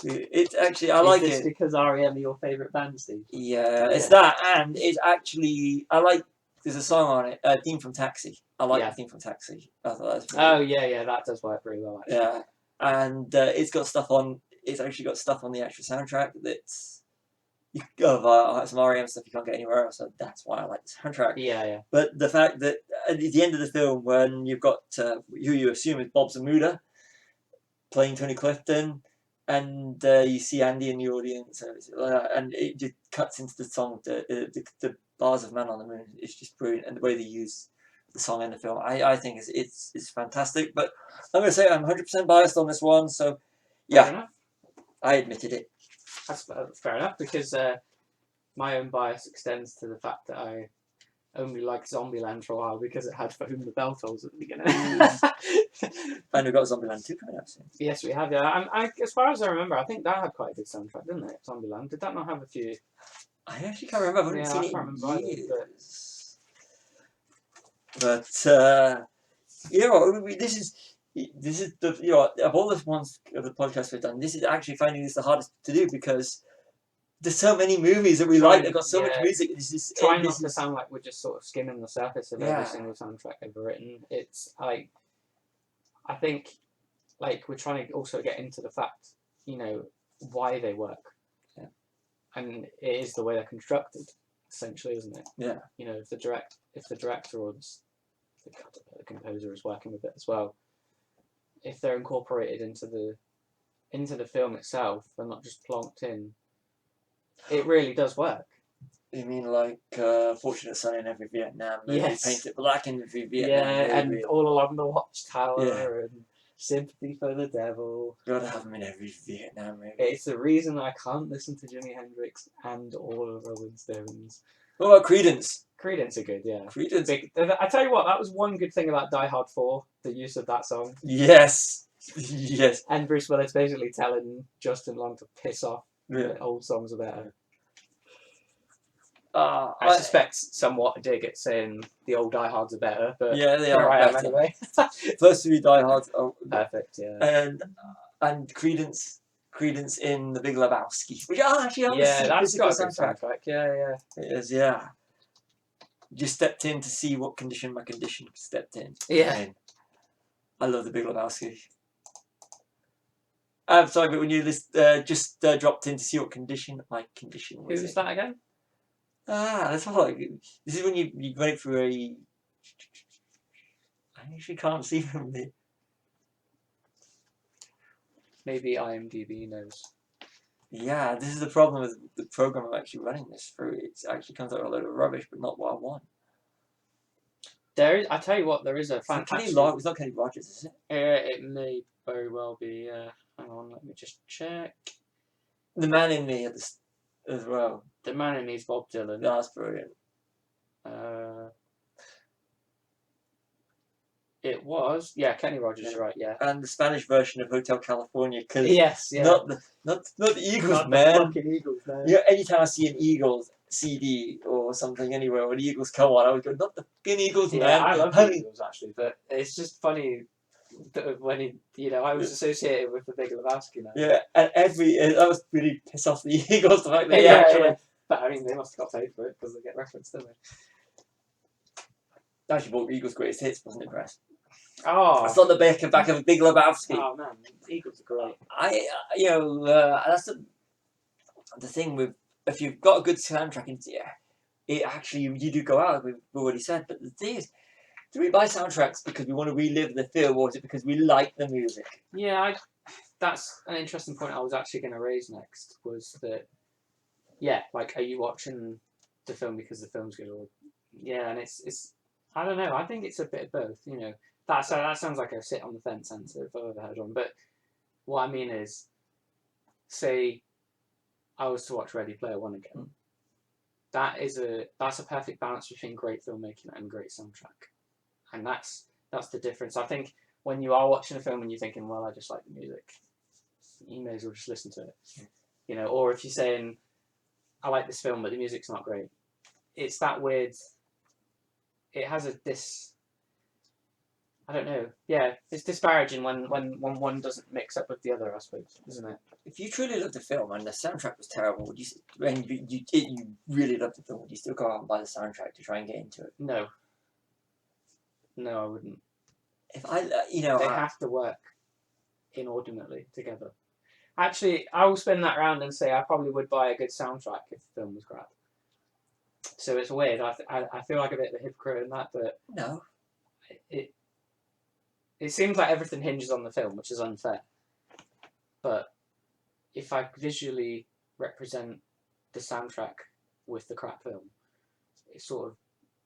It's actually, I like it. Because R.E.M. are your favourite band, Steve? Yeah, it's that, and it's actually, there's a song on it, theme from Taxi. I like the theme from Taxi. I thought that was brilliant. Oh, yeah, that does work pretty well, actually. Yeah. and it's actually got stuff on the actual soundtrack that's some REM stuff you can't get anywhere else. So that's why I like the soundtrack. Yeah. But the fact that at the end of the film, when you've got who you assume is Bob Zamuda playing Tony Clifton, and you see Andy in the audience, and it just cuts into the song, the bars of Man on the Moon. It's just brilliant, and the way they use the song in the film, I think it's fantastic. But I'm going to say I'm 100% biased on this one, so yeah, I admitted it. That's fair enough, because my own bias extends to the fact that I only liked Zombieland for a while because it had For Whom the Bell Tolls at the beginning. And we've got Zombieland 2 coming up soon. Yes, we have, yeah. As far as I remember, I think that had quite a good soundtrack, didn't it? Zombieland. Did that not have a few? I actually can't remember. I haven't seen it in years. But this is the of all the ones of the podcasts we've done, this is actually finding this the hardest to do because there's so many movies that we like. They've got so much music. Trying not to sound like we're just sort of skimming the surface of every single soundtrack ever written. It's like, I think, like, we're trying to also get into the fact, why they work. Yeah. And it is the way they're constructed, essentially, isn't it? Yeah. If the director or the composer is working with it as well, if they're incorporated into the film itself and not just plonked in, it really does work. You mean like Fortunate Son in every Vietnam movie, Paint It Black in every Vietnam movie. And All Along the Watchtower and Sympathy for the Devil. Gotta have them in every Vietnam movie. It's the reason I can't listen to Jimi Hendrix and all of the Rolling Stones. What about Creedence? Creedence are good, yeah. Creedence. I tell you what, that was one good thing about Die Hard 4, the use of that song. Yes. Yes. And Bruce Willis basically telling Justin Long to piss off. The old songs are better. I suspect somewhat a dig at saying the old Die Hards are better, but yeah, they are better. Anyway. First three Die Hards are perfect, yeah. And Creedence in The Big Lebowski, which actually that's got a good soundtrack. Yeah. It is, yeah. Just stepped in to see what condition my condition stepped in. Yeah. I love The Big Lebowski. I'm sorry, but when you just dropped in to see what condition my condition was. Who's that again? That's all. This is when you went through a. I actually can't see from there. Maybe IMDb knows. Yeah, this is the problem with the program I'm actually running this through. It actually comes out a load of rubbish, but not what I want. I tell you what, there is a fantastic. It's not Kenny Rogers, is it? It may very well be. Hang on, let me just check. The Man in Me as well. The Man in Me is Bob Dylan. That's brilliant. It was, Kenny Rogers, right, yeah. And the Spanish version of Hotel California, because not the Eagles, not man. The fucking Eagles, man. Yeah, anytime I see an Eagles CD or something anywhere where the Eagles come on, I would go, not the fucking Eagles, man. I love the Eagles actually, but it's just funny that when I was associated with the Big Lebowski now. Yeah, and that was really piss off the Eagles, the fact they actually. But I mean, they must have got paid for it because they get referenced, don't they? Actually bought Eagles' greatest hits, wasn't it, Chris? Oh, I saw the back of Big Lebowski. Oh man, the Eagles are great. That's the thing with, if you've got a good soundtrack, it actually you do go out. We've already said, but the thing is, do we buy soundtracks because we want to relive the film, or is it because we like the music? Yeah, that's an interesting point. I was actually going to raise next was that. Yeah, like, are you watching the film because the film's good, or and it's I don't know. I think it's a bit of both. That sounds like a sit on the fence answer if I've ever heard one. But what I mean is, say I was to watch Ready Player One again. That's a perfect balance between great filmmaking and great soundtrack, and that's the difference. I think when you are watching a film and you're thinking, well, I just like the music, you may as well just listen to it. Or if you're saying, I like this film, but the music's not great. It's that weird. It has I don't know. Yeah, it's disparaging when one doesn't mix up with the other, I suppose, isn't it? If you truly loved the film and the soundtrack was terrible, and you really loved the film, would you still go out and buy the soundtrack to try and get into it? No, I wouldn't. If they have to work. inordinately together. Actually, I will spin that round and say I probably would buy a good soundtrack if the film was crap. So it's weird. I feel like a bit of a hypocrite in that, but No. it seems like everything hinges on the film, which is unfair. But if I visually represent the soundtrack with the crap film, it sort of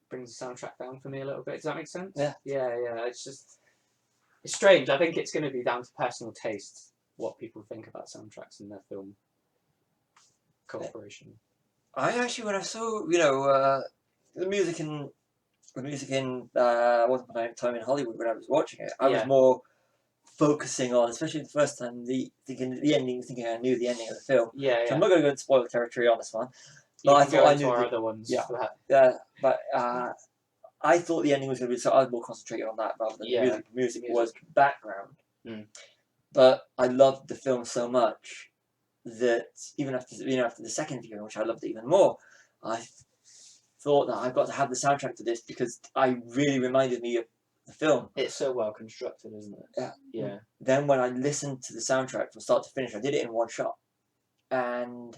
brings the soundtrack down for me a little bit. Does that make sense? Yeah. Yeah. It's strange. I think it's going to be down to personal taste what people think about soundtracks in their film cooperation. I actually, when I saw, the music in Once Upon a Time in Hollywood, when I was watching it, I was more focusing on, especially the first time, thinking I knew the ending of the film. Yeah. So I'm not going to go into spoiler territory on this one. But I thought I knew our other ones. Yeah. But I thought the ending was going to be, so I was more concentrated on that rather than the music. Music was background. Mm. But I loved the film so much that even after the second viewing, which I loved even more, I thought that I've got to have the soundtrack to this because I really reminded me of the film. It's so well constructed, isn't it? Yeah. Then when I listened to the soundtrack from start to finish, I did it in one shot, and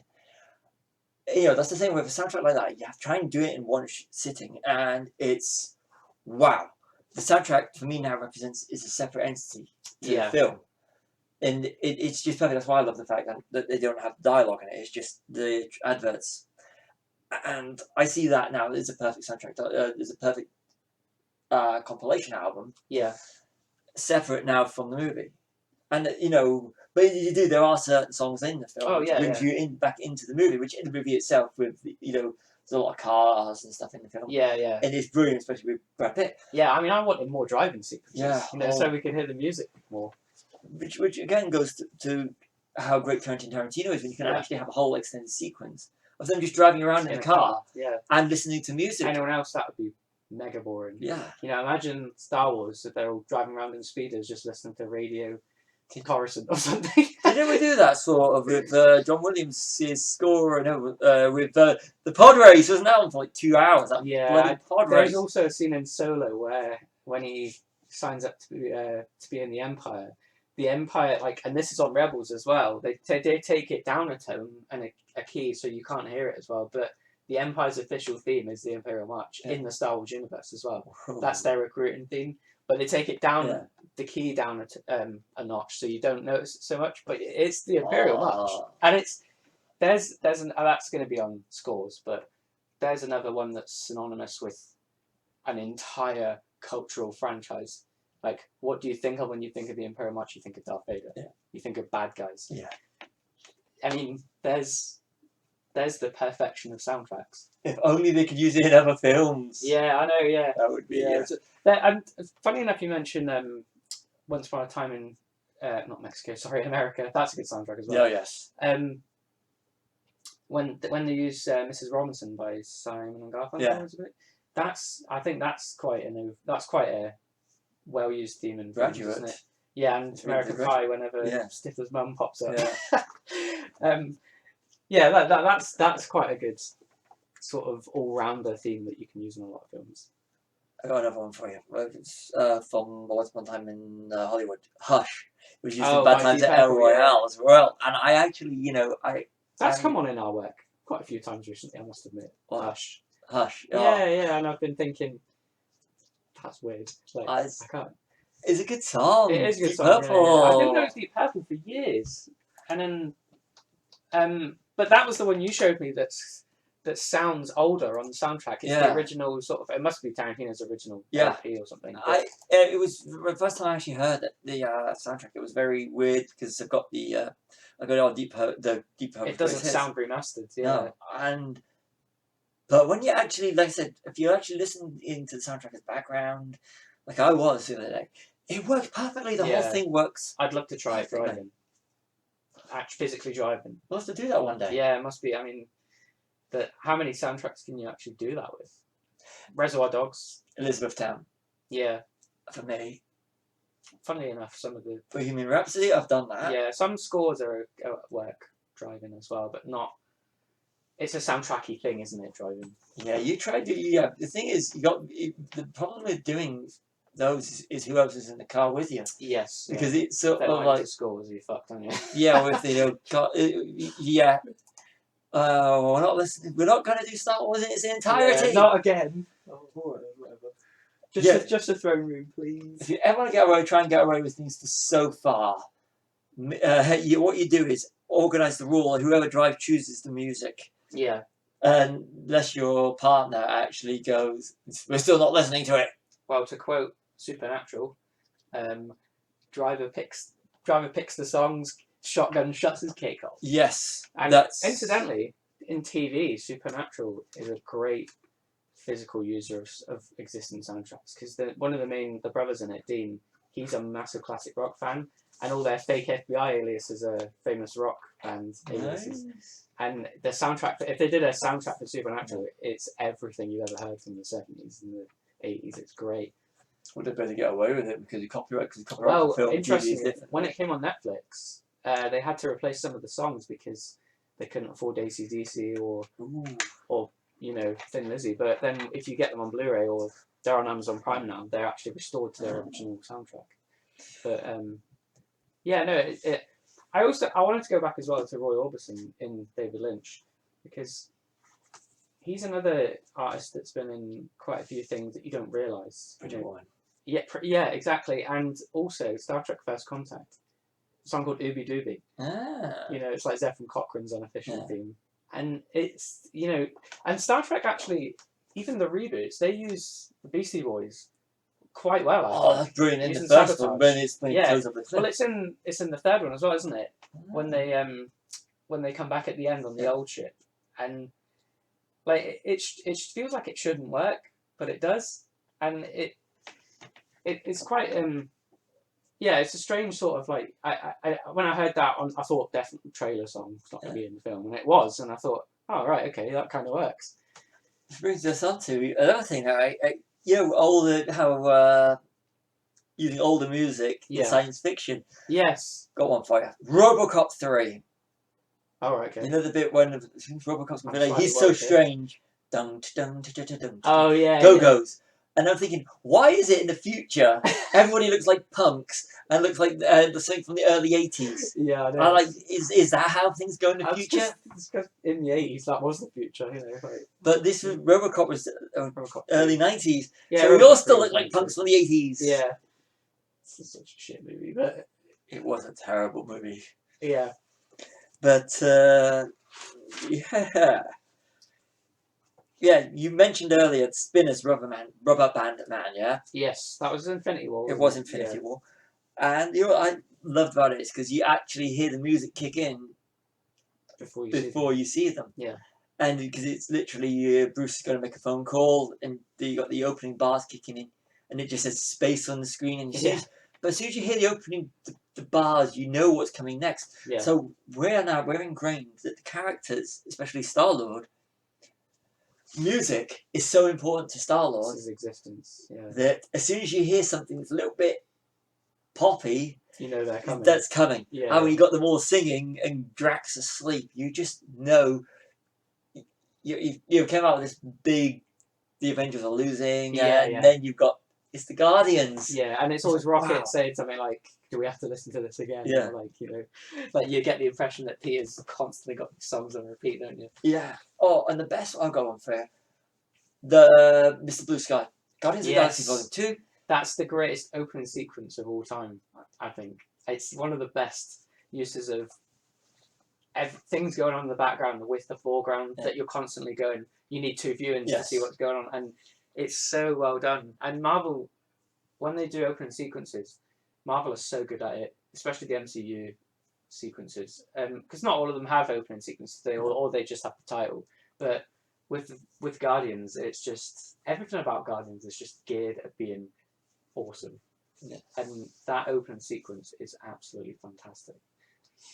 that's the thing with a soundtrack like that. You have to try and do it in one sitting, and it's wow. The soundtrack for me now is a separate entity to the film, and it's just perfect. That's why I love the fact that they don't have dialogue in it. It's just the adverts, and I see that now. It's a perfect soundtrack. It's a perfect compilation album. Yeah. Separate now from the movie, and but there are certain songs in the film which brings you back into the movie, which in the movie itself with there's a lot of cars and stuff in the film. Yeah. And it's brilliant, especially with Brad Pitt. Yeah, I mean, I wanted more driving sequences. Yeah. So we can hear the music more. Which again goes to how great Tarantino is when you can actually have a whole extended sequence of them just driving around in a car. And listening to music. Anyone else, that would be mega boring. Yeah. Imagine Star Wars if they're all driving around in speeders just listening to radio Coruscant or something. Didn't we do that sort of with John Williams' score with the pod race? Wasn't that one for like 2 hours? That bloody pod race. There's also a scene in Solo where when he signs up to be in the Empire, and this is on Rebels as well. They take it down a tone and a key so you can't hear it as well, but the Empire's official theme is the Imperial March in the Star Wars universe as well. That's their recruiting theme, but they take it down, the key down a notch, so you don't notice it so much. But it's the Imperial March, and there's that's going to be on scores, but there's another one that's synonymous with an entire cultural franchise. Like, what do you think of when you think of the Imperial March? You think of Darth Vader. Yeah. You think of bad guys. Yeah. I mean, there's the perfection of soundtracks. If only they could use it in other films. Yeah, I know. Yeah, that would be. Yeah. And funny enough, you mentioned Once Upon a Time in not Mexico, sorry, America. That's a good soundtrack as well. Oh yes. When they use Mrs. Robinson by Simon and Garfunkel, I think that's quite a well used theme in Graduate, isn't it? Yeah, and it's American Pie whenever Stifler's mum pops up. Yeah. That's quite a good sort of all-rounder theme that you can use in a lot of films. I got another one for you. It's from Once Upon a Time in Hollywood. Hush, which used in Bad Times at El Royale as well. And I actually, that's come on in our work quite a few times recently, I must admit. Hush. Hush. Yeah, and I've been thinking, that's weird. Like, I can't. It's a good song. It is a good Deep song. Purple. Yeah. I didn't know it was Deep Purple for years, and then, but that was the one you showed me that sounds older on the soundtrack. It's the original sort of. It must be Tarantino's original LP or something. It was the first time I actually heard the soundtrack. It was very weird because I've got the Deep Purple. It doesn't sound remastered. Yeah, no. But when you actually, like I said, if you actually listen into the soundtrack as background, like I was the other day, it works perfectly. The whole thing works. I'd love to try it driving. Actually, physically driving. We'll have to do that one day. Yeah, it must be. I mean, how many soundtracks can you actually do that with? Reservoir Dogs. Elizabethtown. Yeah. For me. Funnily enough, some of the... Bohemian Rhapsody, I've done that. Yeah, some scores are at work driving as well, but not... It's a soundtracky thing, isn't it, driving? Yeah, you try to... Yeah, the thing is, the problem with doing those is whoever's is in the car with you, Yes. because it's sort That of night like to school was you fucked, aren't you? yeah, with yeah. We're not listening. We're not going to do Star Wars in its entirety. Yeah, not again. Oh, whatever. Just a throne room, please. If you ever want to get away, try and get away with things for so far. What you do is organise the rule, and whoever drives chooses the music. Yeah. Unless your partner actually goes, we're still not listening to it. Well, to quote Supernatural, driver picks the songs, shotgun shuts his cake off. Yes, And that's incidentally, in TV, Supernatural is a great physical user of existing soundtracks, because one of the brothers in it, Dean, he's a massive classic rock fan, and all their fake FBI aliases are famous rock band aliases. nice. And the soundtrack, if they did a soundtrack for Supernatural, it's everything you've ever heard from the 70s and the 80s. It's great. Well, they better get away with it because you copyright. Well, for film and TV is interestingly, different. when it came on Netflix, they had to replace some of the songs because they couldn't afford AC/DC or Thin Lizzy. But then if you get them on Blu-ray or they're on Amazon Prime now, they're actually restored to their original soundtrack. But I wanted to go back as well to Roy Orbison in David Lynch, because he's another artist that's been in quite a few things that you don't realise. Yeah, exactly. And also Star Trek First Contact, a song called Ooby Dooby. It's like Zephyr Cochrane's unofficial theme. And it's, and Star Trek actually, even the reboots, they use the Beastie Boys quite well. Oh, that's brilliant in the Using first Sabotage. one when it goes up the cliff. Well, it's in the third one as well, isn't it? When they come back at the end on the old ship, and like it feels like it shouldn't work, but it does, and it's quite it's a strange sort of like I when I heard that I thought definitely trailer song, it's not going to be in the film, and it was, and I thought, oh right, okay, that kind of works. Which brings us on to another thing that using older music in science fiction. Yes. Got one for you. RoboCop 3. Oh, right, okay. You know the bit when RoboCop's villain, he's so strange. Oh, yeah. Go-Go's. And I'm thinking, why is it in the future everybody looks like punks and looks like the something from the early 80s? Yeah, I know. Is that how things go in the future? It's because in the 80s that was the future, But this was RoboCop was early 90s, yeah, so we all still look like punks from the 80s. Yeah. It's such a shit movie, but it was a terrible movie. Yeah. But yeah, you mentioned earlier Spinner's Rubber Band Man, yeah? Yes, that was Infinity War. It was Infinity War. And what I loved about it is because you actually hear the music kick in before you see them. Yeah. And because it's literally Bruce is going to make a phone call, and you got the opening bars kicking in, and it just says space on the screen, and but as soon as you hear the opening, the bars, you know what's coming next. Yeah. So we're ingrained that the characters, especially Star-Lord, music is so important to Star-Lord. His existence. Yeah. That as soon as you hear something that's a little bit poppy, you know they're coming. That's coming. Yeah. And when you got them all singing and Drax asleep, you just know you came out with this big, the Avengers are losing, and then you've got, it's the Guardians. Yeah, and it's always Rocket saying something like, do we have to listen to this again? Yeah. Or like you get the impression that Peter's constantly got songs on repeat, don't you? Yeah. Oh, and the best I've got one for you, the Mr. Blue Sky, Guardians of the Galaxy Volume 2. That's the greatest opening sequence of all time, I think. It's one of the best uses of things going on in the background with the foreground that you're constantly going, you need two viewings to see what's going on, and it's so well done. And Marvel, when they do opening sequences, Marvel is so good at it, especially the MCU sequences, because not all of them have opening sequences, or they just have the title. But with Guardians, it's just everything about Guardians is just geared at being awesome. Yeah. And that opening sequence is absolutely fantastic.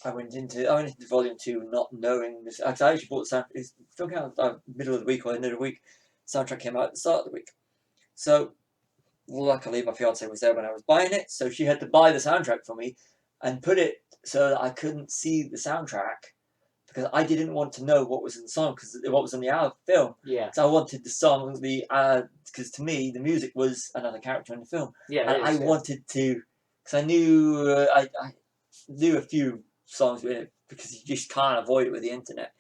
I went into Volume 2 not knowing this. I actually bought the soundtrack. It's still out middle of the week or end of the week. Soundtrack came out at the start of the week. So, luckily, my fiance was there when I was buying it, so she had to buy the soundtrack for me and put it so that I couldn't see the soundtrack because I didn't want to know what was in the song because what was in the film. Yeah. So I wanted the song, because to me the music was another character in the film, Yeah. and I wanted to, because I knew I knew a few songs with it because you just can't avoid it with the internet.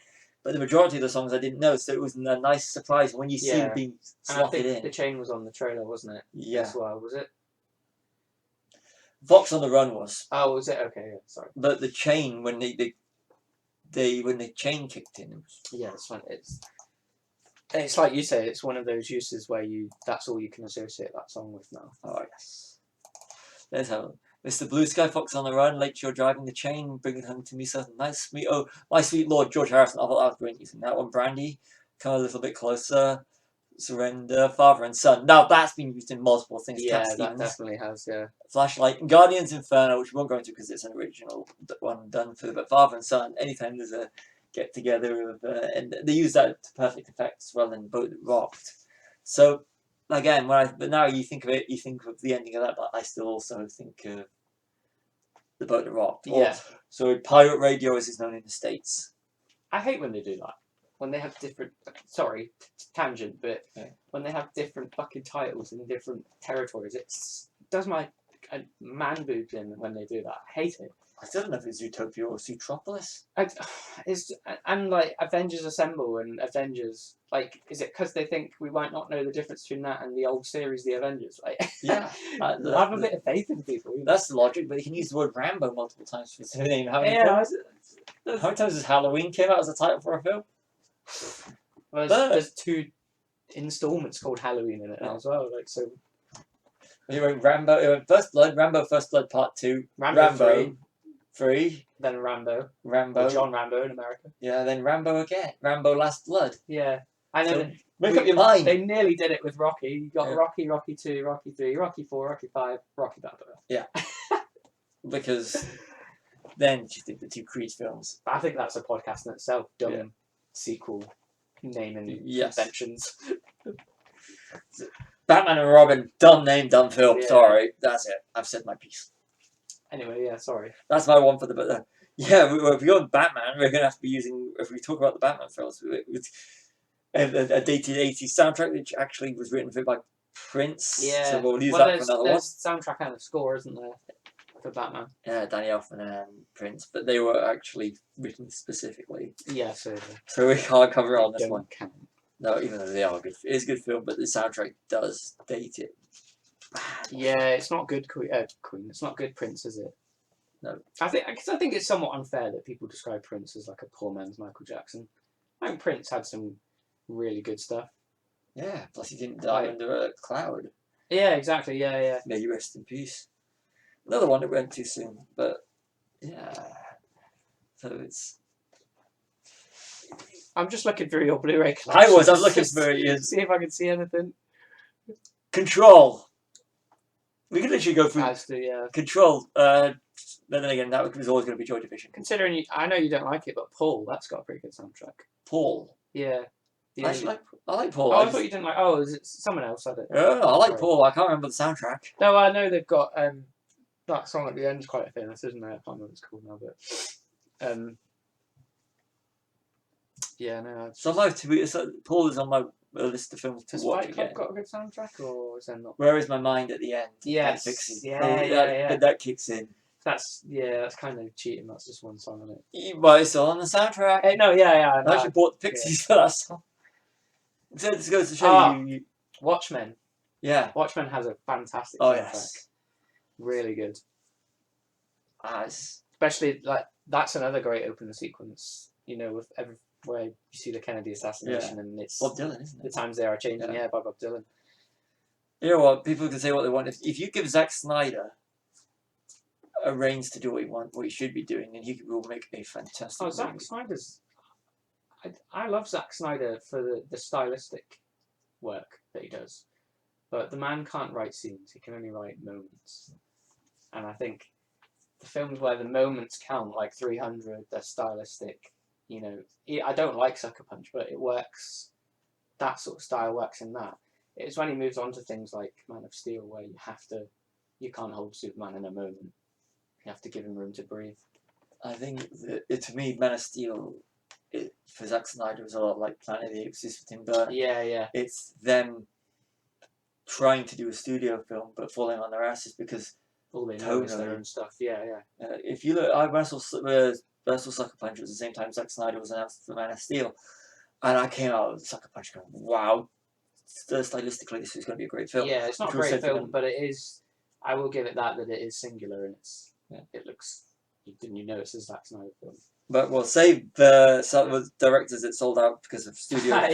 But the majority of the songs I didn't know, so it was a nice surprise when you see them being And I slotted think in. The Chain was on the trailer, wasn't it? Yeah. As well, was it? Fox on the Run was. Oh, was it? Okay, yeah, sorry. But The Chain, when when the chain kicked in, it was... Yeah, it's fun. It's like you say, it's one of those uses where that's all you can associate that song with now. Oh yes. There's how Mr. Blue Sky, Fox on the Run, Lake Shore Driving, The Chain, Bring It Home to Me, something nice, sweet. Oh, My Sweet Lord, George Harrison. I thought that was great using that one. Brandy, Come a Little Bit Closer, Surrender, Father and Son. Now that's been used in multiple things. Yeah, Cat that Stevens, definitely has. Yeah. Flashlight, and Guardians Inferno, which we won't go into because it's an original one done for. But Father and Son, anytime there's a get together of, and they use that to perfect effect as well in Boat That Rocked. So again, but now you think of it, you think of the ending of that, but I still also think of The Boat That Rocked. Yeah. So Pirate Radio, as it's known in the States. I hate when they do that. When they have different. Sorry, tangent, but when they have different fucking titles in different territories, it does my man boobs in when they do that. I hate it. I still don't know if it's Zootopia or Zootropolis. And like Avengers Assemble and Avengers, like, is it because they think we might not know the difference between that and the old series, The Avengers? Like, yeah, have a bit of faith in people. You know? That's the logic, but you can use the word Rambo multiple times for the name. How many times has Halloween came out as a title for a film? Well, there's 2 installments called Halloween in it now as well. Like so. You went Rambo. It went First Blood, Rambo, First Blood Part 2, Rambo 3, then Rambo, Rambo, John Rambo in America. Yeah, then Rambo again, Rambo Last Blood. Yeah, I know. So, make up your mind. They nearly did it with Rocky. You got Rocky, Rocky 2, Rocky 3, Rocky 4, Rocky 5, Rocky Balboa. Yeah. Because then you think the 2 Creed films. I think that's a podcast in itself. Dumb sequel naming conventions. Batman and Robin, dumb name, dumb film. Yeah. Sorry, that's it. I've said my piece. Anyway, yeah, sorry. That's my one for the. Yeah, if we go with Batman, we're going to have to be using. If we talk about the Batman films, with a dated 80s soundtrack, which actually was written by Prince. Yeah. So we'll use that for another one. There's soundtrack and a score, isn't there, for Batman? Yeah, Danny Elfman and Prince, but they were actually written specifically. Yeah, so we can't cover it on this one. Count. No, even though they are good. It is a good film, but the soundtrack does date it. Yeah, it's not good Queen. It's not good Prince, is it? No. I think it's somewhat unfair that people describe Prince as like a poor man's Michael Jackson. I think Prince had some really good stuff. Yeah, plus he didn't die under a cloud. Yeah, exactly. Yeah. May you rest in peace. Another one that went too soon, but yeah. So it's. I'm just looking through your Blu-ray collection. I was looking for it. See if I can see anything. Control. We could literally go through Yeah. Control. Then again, that was always going to be Joy Division. Considering I know you don't like it, but Paul, that's got a pretty good soundtrack. Paul. Yeah. I like Paul. Oh, I thought you didn't like. Oh, is it someone else? I don't know. Yeah, I like Paul. I can't remember the soundtrack. No, I know they've got that song at the end is quite famous, isn't it? I can't remember what it's called now, but yeah, no. So I'd like to. Paul is on my list of films to watch Fight again. Club got a good soundtrack, or is there not? Where is my mind at the end? Yes. Yeah. But that kicks in. That's kind of cheating. That's just one song on it. But it's still on the soundtrack. Hey, no, yeah. I actually bought the Pixies for that song. So this goes to show you. Watchmen. Yeah. Watchmen has a fantastic soundtrack. Yes. Really good. As Especially like that's another great opening sequence. You know, with where you see the Kennedy assassination and it's Bob Dylan, isn't it? The Times They Are Changing. Yeah, by Bob Dylan. You know what? People can say what they want. If you give Zack Snyder a reins to do what he should be doing, then he will make a fantastic. Oh, Zack Snyder's. I love Zack Snyder for the stylistic work that he does, but the man can't write scenes. He can only write moments, and I think the films where the moments count, like 300, they're stylistic. You know, I don't like Sucker Punch, but it works. That sort of style works in that. It's when he moves on to things like Man of Steel where you can't hold Superman in a moment. You have to give him room to breathe. I think that, to me, Man of Steel for Zack Snyder, it was a lot like Planet of the Apes is for Tim Burton. Yeah. It's them trying to do a studio film but falling on their asses because All they know is their Totally. own stuff. Yeah. if you look, when I saw Sucker Punch, it was the same time Zack Snyder was announced for Man of Steel, and I came out of Sucker Punch going, wow, stylistically this is going to be a great film. Yeah, it's not a Which was great said to film, them. but it is. I will give it that it is singular and Yeah. it looks. Didn't you know it's a Zack Snyder film? But we'll say the some of the directors that sold out because of studio. Yeah.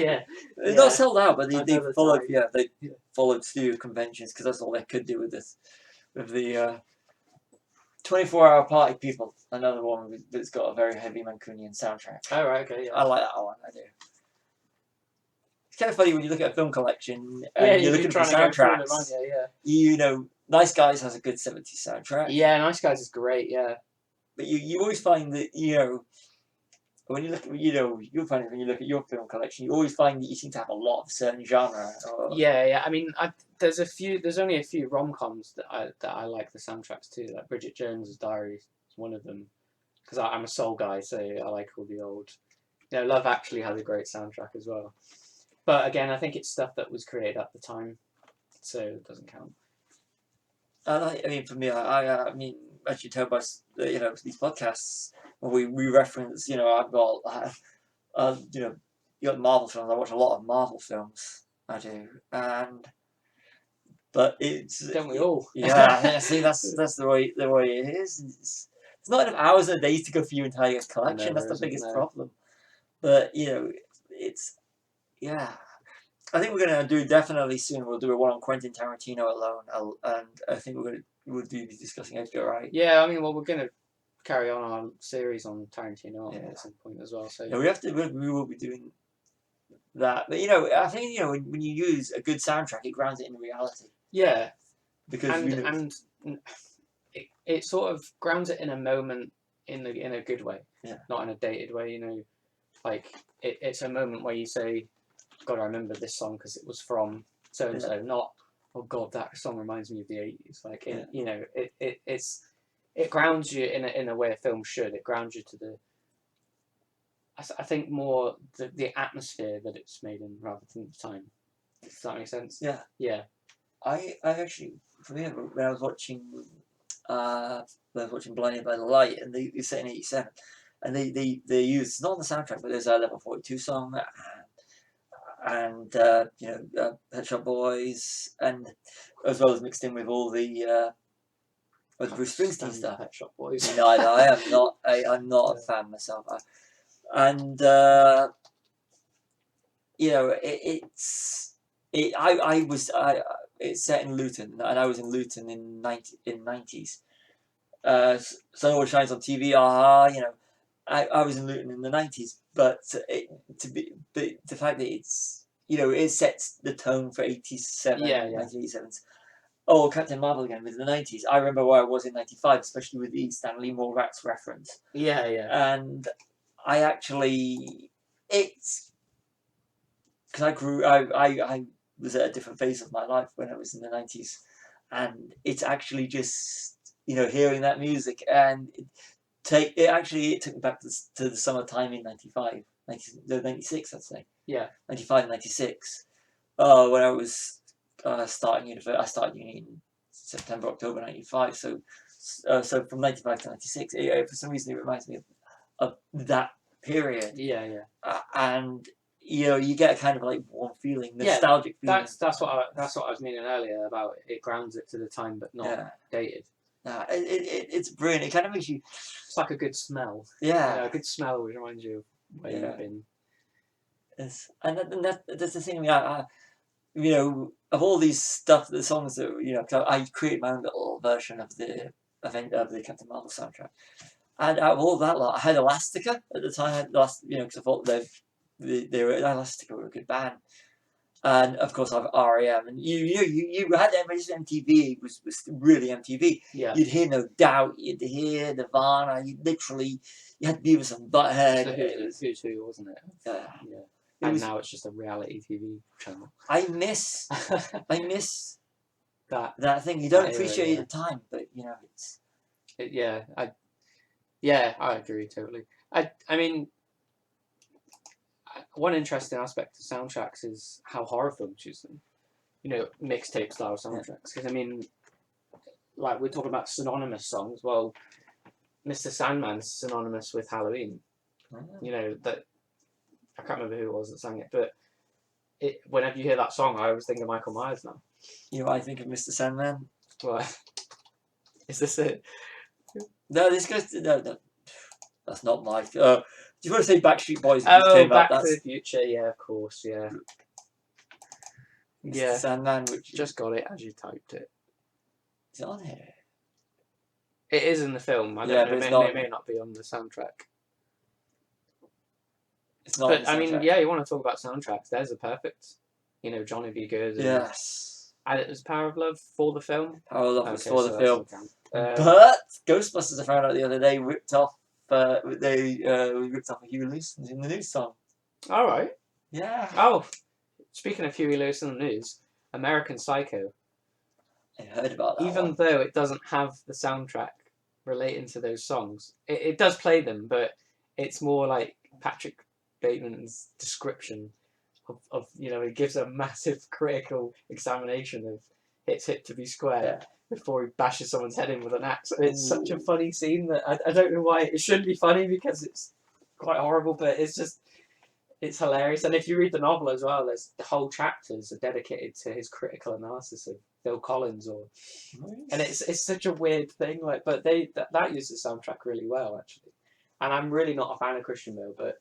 They're Yeah. not sold out, but they Another followed. time. Yeah, they Yeah. followed studio conventions because that's all they could do with this. With the 24-hour Party People, another one that's got a very heavy Mancunian soundtrack. Oh right, okay, yeah. I like that one. I do. It's kind of funny when you look at a film collection and Yeah, you're looking for soundtracks. You know, Nice Guys has a good 70s soundtrack. Yeah, Nice Guys is great. Yeah. But you always find that, you know, when you look at, you know, you'll find it when you look at your film collection, you always find that you seem to have a lot of certain genre. Yeah. I mean, there's only a few rom-coms that I like the soundtracks too. Like Bridget Jones's Diary is one of them, because I'm a soul guy, so I like all the old. You know, Love Actually has a great soundtrack as well. But again, I think it's stuff that was created at the time, so it doesn't count. I mean, for me, I mean, as you tell by you know these podcasts, when we reference, you know, I've got, you know, you got Marvel films. I watch a lot of Marvel films. I do, but it's Don't we all? Yeah, see, that's the way it is. It's not enough hours and days to go through your entire collection. No, That's the biggest no. problem. But you know, it's yeah. I think we're gonna do definitely soon. We'll do a one on Quentin Tarantino alone, and I think we'll be discussing Edgar Wright. Yeah, I mean, well, we're gonna carry on our series on Tarantino Yeah. at some point as well. So Yeah, we will be doing that. But you know, I think you know when you use a good soundtrack, it grounds it in reality. yeah, Because you know, and it sort of grounds it in a moment in a good way. Yeah. Not in a dated way. You know, like it's a moment where you say, God, I remember this song because it was from so and so. Not, oh God, that song reminds me of the 80s. Like you know, it grounds you in a way a film should. It grounds you to the. I think more the atmosphere that it's made in rather than the time. Does that make sense? Yeah. Yeah. I actually, for me, when I was watching Blinded by the Light, and they set in '87, and they use not on the soundtrack, but there's a Level 42 song, and you know, Pet Shop Boys, and as well as mixed in with all the Bruce Springsteen stuff. Pet Shop Boys. No, I am not. I'm not a fan myself. And you know, it's set in Luton, and I was in Luton in '90s. Sun Always Shines on TV. You know, I was in Luton in the '90s, but the fact that it's, you know, it sets the tone for 1987. Oh, Captain Marvel again with the '90s. I remember where I was in '95, especially with the Stan Lee Mallrats reference. Yeah. And I actually, it's because I was at a different phase of my life when I was in the '90s, and it's actually just, you know, hearing that music, and it took me back to the summertime in '96, I'd say. Yeah. 95, 96. When I was starting university, I started uni in September, October '95. So from '95 to '96, for some reason it reminds me of that period. Yeah. And you know, you get a kind of like warm feeling, nostalgic feeling. That's what I was meaning earlier about it grounds it to the time but not dated. It's brilliant. It kind of makes you. It's like a good smell. Yeah. You know, a good smell which reminds you of where you've been. And that's the thing. You know, of all these stuff, the songs that, you know, I created my own little version of the Captain Marvel soundtrack. And out of all that lot, I had Elastica at the time. You know, because I thought Elastica were a good band. And of course, I have R.E.M. And you had MTV was really MTV. Yeah. You'd hear No Doubt. You'd hear Nirvana. You had Beavis and Butthead. Who's Who, wasn't it? Yeah. And now it's just a reality TV channel. I miss that thing. You don't appreciate it at the time, but you know it's. I agree totally. I mean, one interesting aspect of soundtracks is how horror films use them. You know, mixtape style soundtracks. Because I mean, like we're talking about synonymous songs. Well, Mr. Sandman's synonymous with Halloween. You know that I can't remember who it was that sang it, but whenever you hear that song, I always think of Michael Myers now. You know, I think of Mr. Sandman. What? Is this it? No, this goes to, no. That's not my. Do you want to say Backstreet Boys? Oh, Back to the Future. Yeah, of course. Yeah. Mr. Yeah. Sandman, which Just got it as you typed it. is it on here? It is in the film. I don't know. It may not be on the soundtrack. It's not. But I mean, yeah, you want to talk about soundtracks? There's a perfect. You know, Johnny B. Good. Yes. And it was Power of Love for the film. Power of Love was for the film. But Ghostbusters, I found out the other day, ripped off. They ripped off a Huey Lewis in the news song. All right. Yeah. Oh, speaking of Huey Lewis in the news, American Psycho. I heard about that. Even though it doesn't have the soundtrack relating to those songs, it does play them, but it's more like Patrick Bateman's description of you know, he gives a massive critical examination of it's hit to be square before he bashes someone's head in with an axe. And it's such a funny scene that I don't know why it shouldn't be funny because it's quite horrible, but it's hilarious. And if you read the novel as well, there's the whole chapters are dedicated to his critical analysis of Phil Collins, and it's such a weird thing. Like, but that uses the soundtrack really well actually. And I'm really not a fan of Christian Bale, but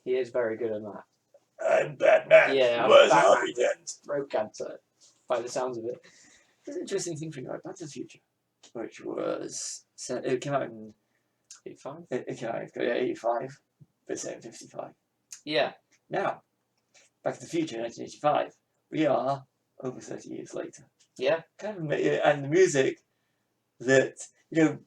he is very good in that. I'm Batman. Yeah, was Batman with throat cancer, by the sounds of it. There's an interesting thing for you about Back to the Future, which was it came out in 85. It came out in 85, but set in 55. Yeah. Now, Back to the Future, 1985. We are over 30 years later. Yeah. Kind of, and the music that you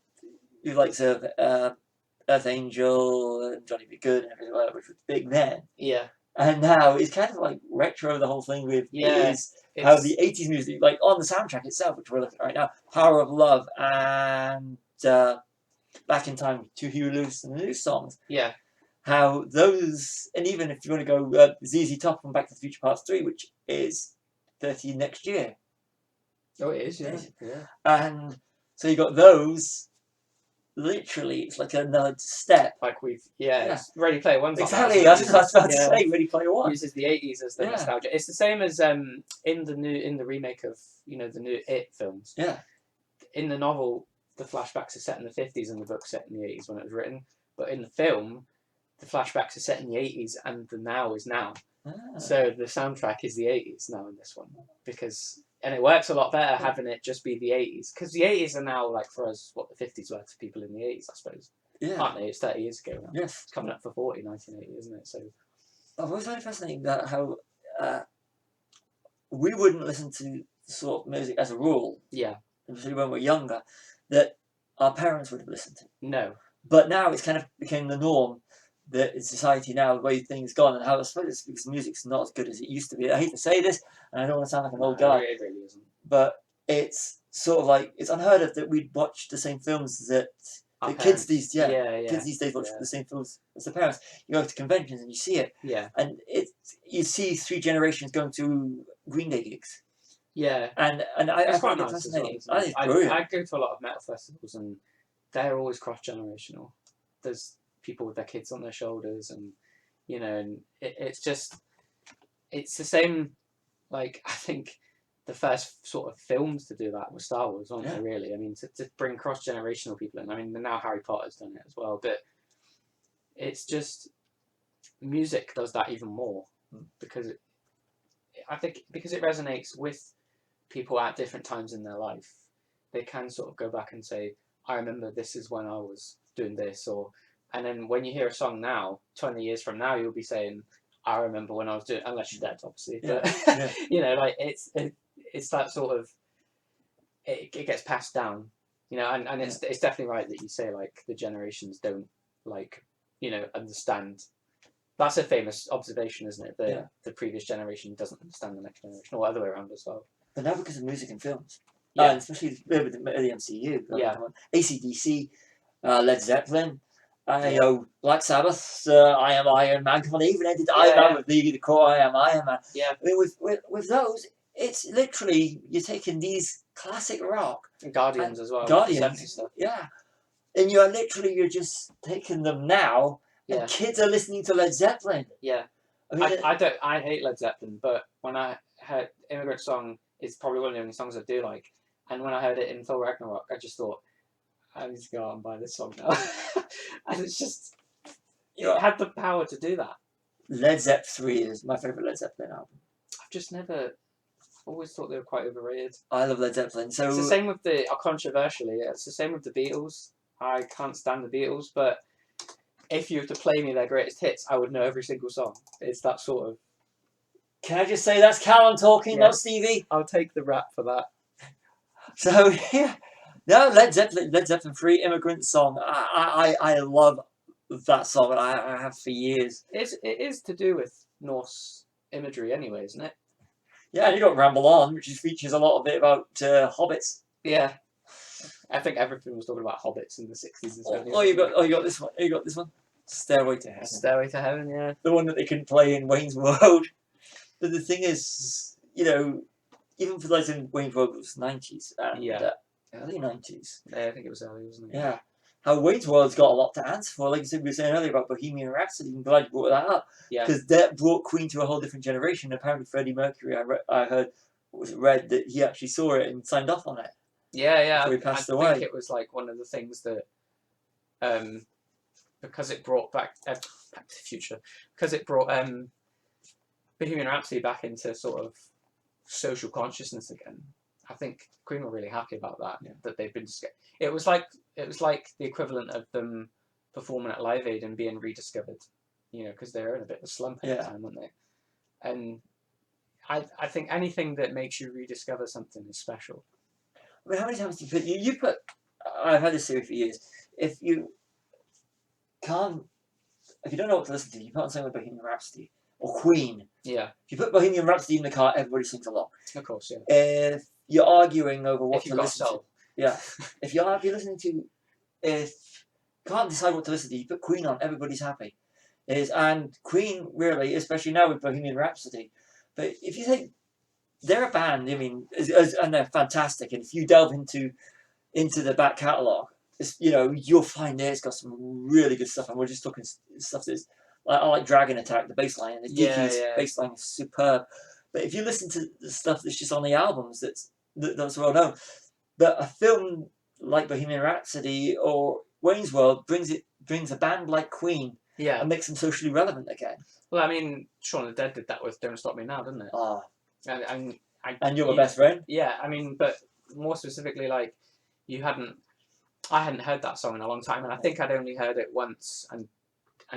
like Earth Angel and Johnny B. Good and everything like that, which was big then. Yeah. And now it's kind of like retro the whole thing with how the 80s music, like on the soundtrack itself, which we're looking at right now, Power of Love and Back in Time, two Huey Lewis and the News songs. Yeah. How those, and even if you want to go ZZ Top from Back to the Future Part 3, which is 30 next year. Oh, it is, yeah. And so you got those. Literally, it's like another step. Like it's Ready Player One. Exactly, that's what I was about to say. Ready Player One uses the 80s as the nostalgia. It's the same as in the remake of the new It films. Yeah. In the novel, the flashbacks are set in the 50s, and the book's set in the 80s when it was written. But in the film, the flashbacks are set in the 80s, and the now is now. Ah. So the soundtrack is the 80s now in this one and it works a lot better having it just be the 80s, because the 80s are now, like, for us, what the 50s were to people in the 80s, I suppose. Yeah. Aren't they? It's 30 years ago now. Yes. It's coming up for 1980, isn't it? So I've always found it fascinating that how we wouldn't listen to sort of music as a rule. Yeah. Especially when we're younger, that our parents would have listened to. No. But now it's kind of became the norm that in society now, the way things gone, and how I suppose it's because music's not as good as it used to be. I hate to say this, and I don't want to sound like an old guy. It really isn't. But it's sort of like, it's unheard of that we'd watch the same films that the kids these kids these days watch the same films as their parents. You go to conventions and you see it. Yeah. And you see 3 generations going to Green Day gigs. Yeah. And I find it fascinating. I go to a lot of metal festivals, and they're always cross-generational. There's people with their kids on their shoulders, and and it's the same. Like, I think the first sort of films to do that were Star Wars, weren't they? Really, I mean, to bring cross-generational people in. I mean, now Harry Potter's done it as well, but it's just music does that even more because I think because it resonates with people at different times in their life. They can sort of go back and say, I remember this is when I was doing this, and then when you hear a song now, 20 years from now, you'll be saying, I remember when I was doing, unless you're dead, obviously. Yeah. But, like, it's that sort of, it gets passed down, and it's definitely right that you say, like, the generations don't, like, understand. That's a famous observation, isn't it? The previous generation doesn't understand the next generation, or the other way around as well. But now because of music and films. Yeah. Especially with the MCU. Yeah. AC/DC, Led Zeppelin, You know, Black Sabbath, I Am Iron Man. Come on, they even ended Iron Man with the core I Am Iron Man. Yeah. I mean, with those, it's literally you're taking these classic rock And Guardians as well. Guardians, Stuff. yeah, and you're just taking them now, and kids are listening to Led Zeppelin. Yeah. I mean, I hate Led Zeppelin, but when I heard Immigrant Song, it's probably one of the only songs I do like. And when I heard it in Thor Ragnarok, I just thought, I need to go out and buy this song now. And it's just, it had the power to do that. Led Zeppelin 3 is my favourite Led Zeppelin album. I've just always thought they were quite overrated. I love Led Zeppelin. So it's the same with controversially, it's the same with the Beatles. I can't stand the Beatles, but if you were to play me their greatest hits, I would know every single song. It's that sort of... Can I just say that's Callum talking, not Stevie? I'll take the rap for that. So, yeah. No, Led Zeppelin 3, Immigrant Song. I love that song. I have for years. It is to do with Norse imagery anyway, isn't it? Yeah, and you got Ramble On, which features a lot of it about hobbits. Yeah. I think everything was talking about hobbits in the 60s and 70s. You got this one. You got this one. Stairway to Heaven. Stairway to Heaven, yeah. The one that they couldn't play in Wayne's World. But the thing is, you know, even for those in Wayne's World, it was 90s and early 90s. Yeah, I think it was early, wasn't it? Yeah. How Wayne's World's got a lot to answer for. Like you said, we were saying earlier about Bohemian Rhapsody. I'm glad you brought that up. Yeah. Because that brought Queen to a whole different generation. Apparently, Freddie Mercury, I heard, read that he actually saw it and signed off on it. Yeah. Before he passed I away. think it was like one of the things that, because it brought Back to the Future, because it brought Bohemian Rhapsody back into sort of social consciousness again. I think Queen were really happy about that. Yeah. That they've been. It was like the equivalent of them performing at Live Aid and being rediscovered. You know, because they were in a bit of a slump at the time, weren't they? And I think anything that makes you rediscover something is special. I mean, how many times do you put? I've had this theory for years. If you don't know what to listen to, you put on something like Bohemian Rhapsody or Queen. Yeah. If you put Bohemian Rhapsody in the car, everybody sings along. Of course, yeah. If you're arguing over what if you've to got listen soul. to, yeah. If you're listening to, if you can't decide what to listen to, you put Queen on, everybody's happy. And Queen really, especially now with Bohemian Rhapsody, but if you think they're a band, I mean, and they're fantastic, and if you delve into the back catalogue, you know, you'll find it's got some really good stuff, and we're just talking stuff that's I like Dragon Attack, the bass line, and the Dickies bass line is superb. But if you listen to the stuff that's just on the albums, that's well known. But a film like Bohemian Rhapsody or Wayne's World brings a band like Queen and makes them socially relevant again. Well, I mean, Shaun of the Dead did that with Don't Stop Me Now, didn't it? Ah. And You're my best friend? Yeah, I mean, but more specifically, like, I hadn't heard that song in a long time, and I think I'd only heard it once, and